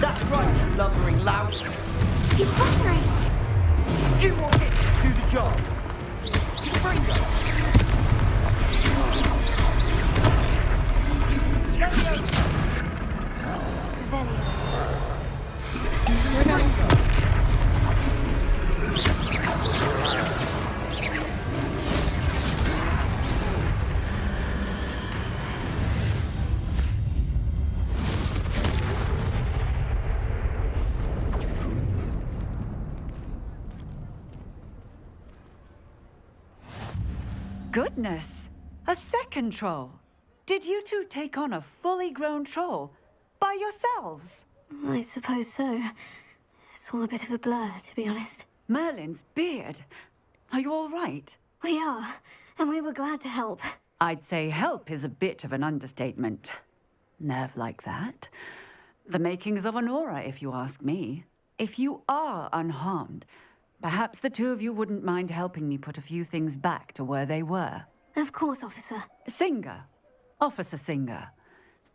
That's right, you lumbering louts! He's buttering! Few more hits to do the job! Fringo! Levioso! Goodness! A second troll! Did you two take on a fully grown troll? By yourselves? I suppose so. It's all a bit of a blur, to be honest. Merlin's beard. Are you all right? We are, and we were glad to help. I'd say help is a bit of an understatement. Nerve like that. The makings of an aura, if you ask me. If you are unharmed, perhaps the two of you wouldn't mind helping me put a few things back to where they were. Of course, officer. Singer. Officer Singer.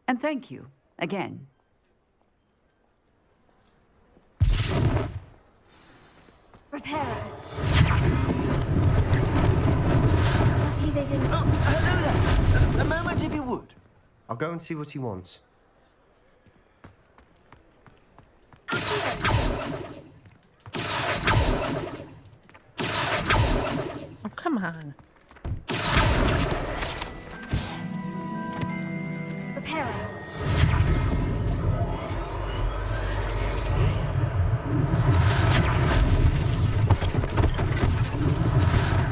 And thank you, again. Repairer. Lucky they didn't... Oh, hello there. A moment, if you would. I'll go and see what he wants. Oh, come on. Repairer.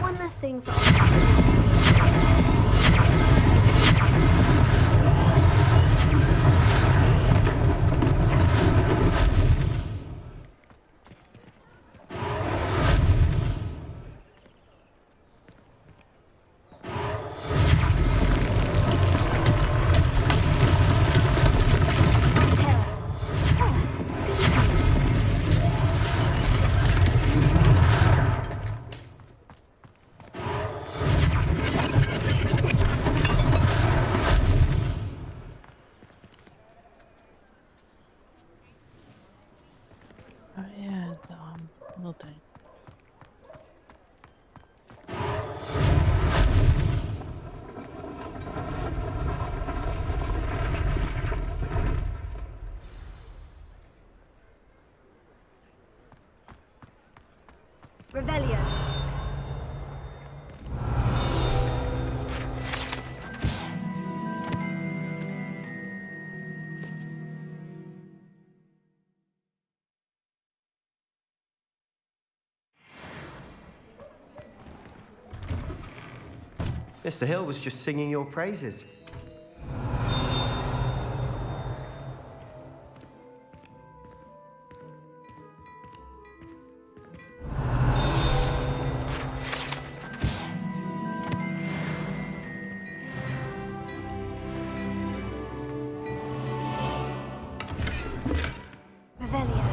One last thing for Oh yeah, the little thing. Revelio. Mr. Hill was just singing your praises. Revelio.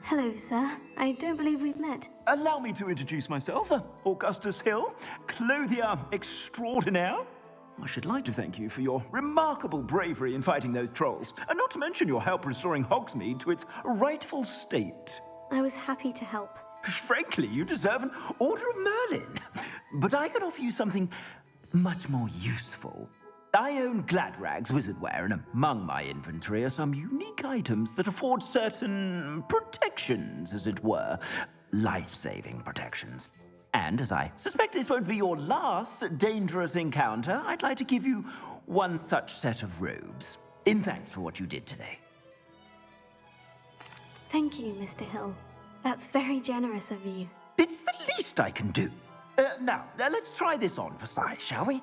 Hello, sir. I don't believe we've met. Allow me to introduce myself, Augustus Hill, clothier extraordinaire. I should like to thank you for your remarkable bravery in fighting those trolls, and not to mention your help restoring Hogsmead to its rightful state. I was happy to help. Frankly, you deserve an Order of Merlin. But I can offer you something much more useful. I own Gladrag's wizardware, and among my inventory are some unique items that afford certain protections, as it were. Life-saving protections. And as I suspect this won't be your last dangerous encounter, I'd like to give you one such set of robes, in thanks for what you did today. Thank you, Mr. Hill. That's very generous of you. It's the least I can do. Now, let's try this on for size, shall we?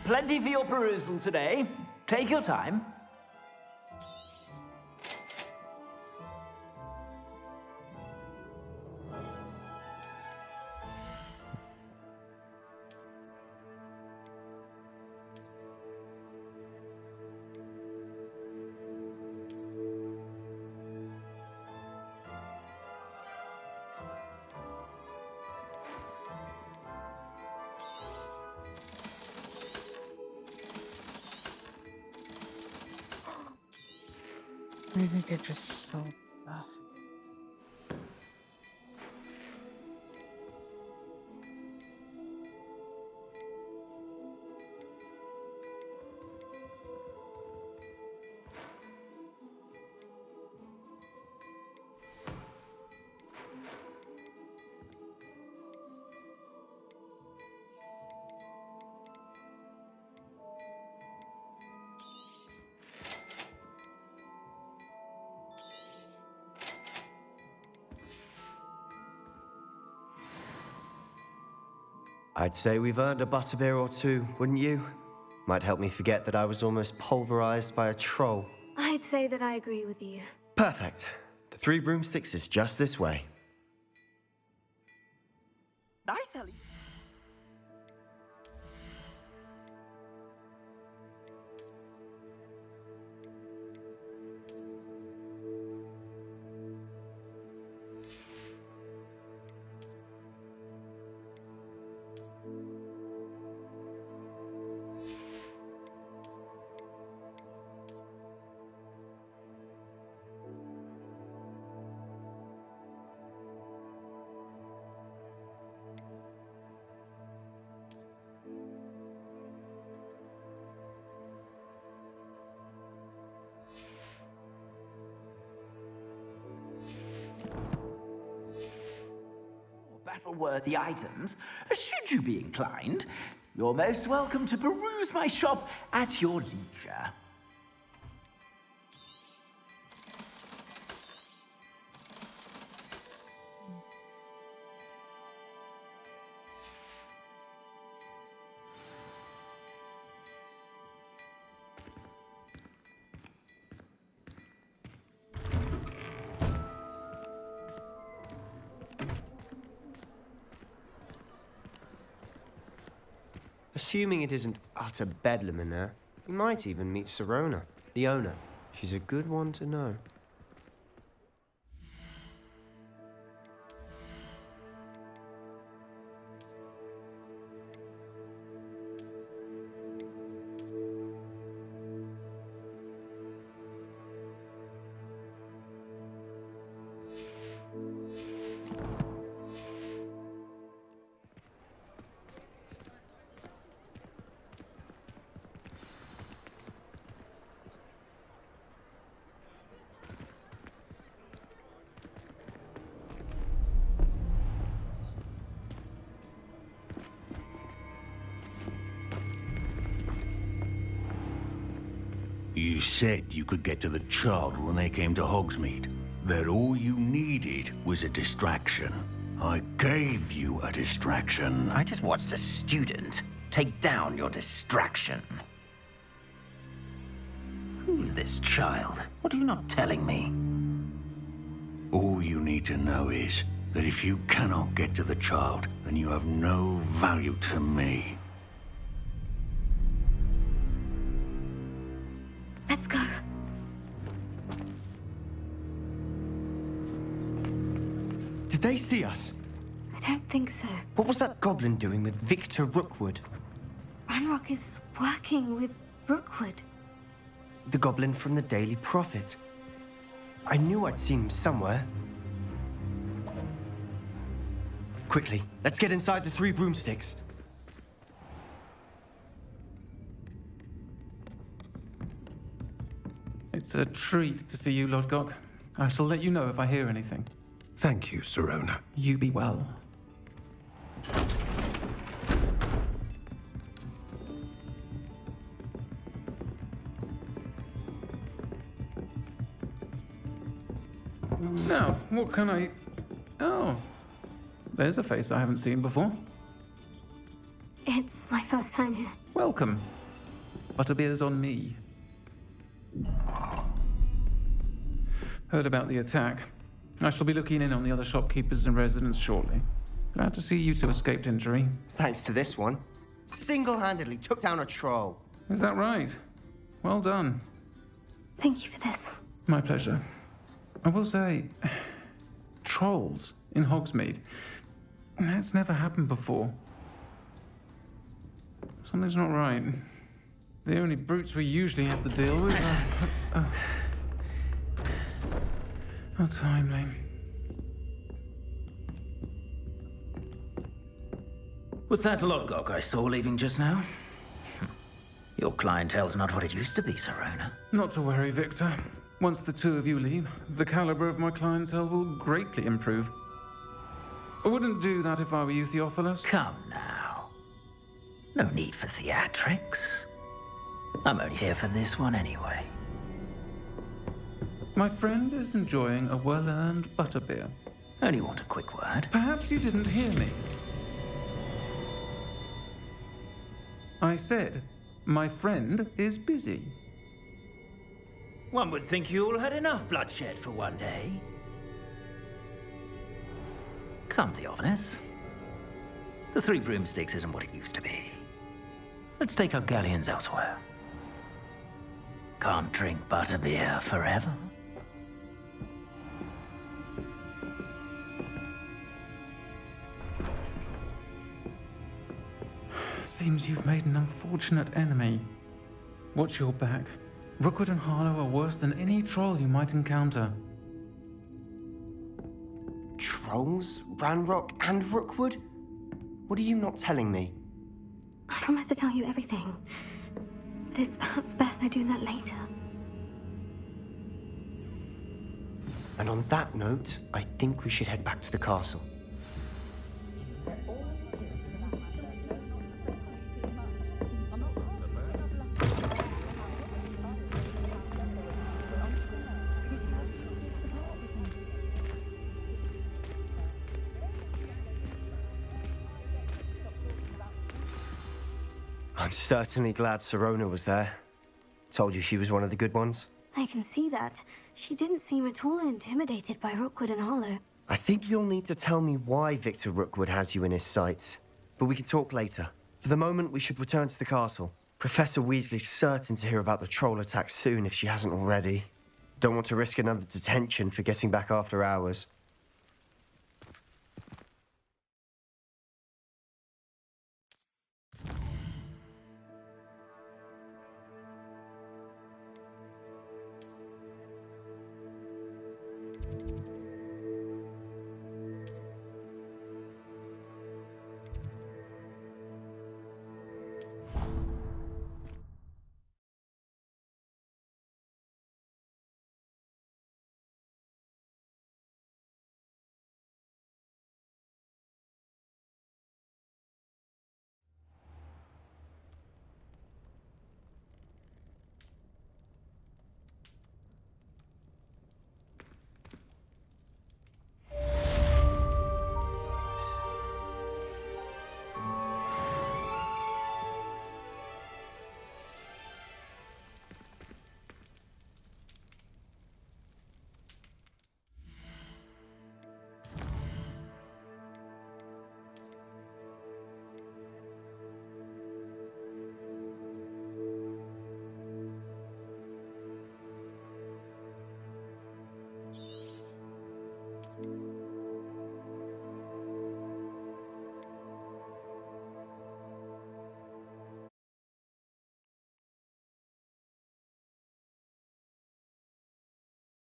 Plenty for your perusal today. Take your time. I think I just sold stuff. I'd say we've earned a butterbeer or two, wouldn't you? Might help me forget that I was almost pulverized by a troll. I'd say that I agree with you. Perfect. The Three Broomsticks is just this way. Nice, Ellie. Battle-worthy items, should you be inclined. You're most welcome to peruse my shop at your leisure. Assuming it isn't utter bedlam in there, you might even meet Sirona, the owner. She's a good one to know. You said you could get to the child when they came to Hogsmead. That all you needed was a distraction. I gave you a distraction. I just watched a student take down your distraction. Who's this child? What are you not telling me? All you need to know is that if you cannot get to the child, then you have no value to me. Let's go. Did they see us? I don't think so. What was that goblin doing with Victor Rookwood? Ranrock is working with Rookwood. The goblin from the Daily Prophet. I knew I'd seen him somewhere. Quickly, let's get inside the Three Broomsticks. It's a treat to see you, Lodgok. I shall let you know if I hear anything. Thank you, Sirona. You be well. Now, what can I... Oh, there's a face I haven't seen before. It's my first time here. Welcome. Butterbeer's on me. Heard about the attack. I shall be looking in on the other shopkeepers and residents shortly. Glad to see you two escaped injury. Thanks to this one. Single-handedly took down a troll. Is that right? Well done. Thank you for this. My pleasure. I will say, trolls in Hogsmeade. That's never happened before. Something's not right. The only brutes we usually have to deal with are... How timely. Was that Lodgok I saw leaving just now? Your clientele's not what it used to be, Sirona. Not to worry, Victor. Once the two of you leave, the caliber of my clientele will greatly improve. I wouldn't do that if I were you, Theophilus. Come now. No need for theatrics. I'm only here for this one anyway. My friend is enjoying a well-earned butterbeer. Only want a quick word. Perhaps you didn't hear me. I said, my friend is busy. One would think you all had enough bloodshed for one day. Come, Theophanis. The Three Broomsticks isn't what it used to be. Let's take our galleons elsewhere. Can't drink butterbeer forever. Seems you've made an unfortunate enemy. Watch your back. Rookwood and Harlow are worse than any troll you might encounter. Trolls? Ranrock and Rookwood? What are you not telling me? I promised to tell you everything. But it's perhaps best I do that later. And on that note, I think we should head back to the castle. I'm certainly glad Sirona was there. Told you she was one of the good ones. I can see that. She didn't seem at all intimidated by Rookwood and Harlow. I think you'll need to tell me why Victor Rookwood has you in his sights. But we can talk later. For the moment, we should return to the castle. Professor Weasley's certain to hear about the troll attack soon if she hasn't already. Don't want to risk another detention for getting back after hours.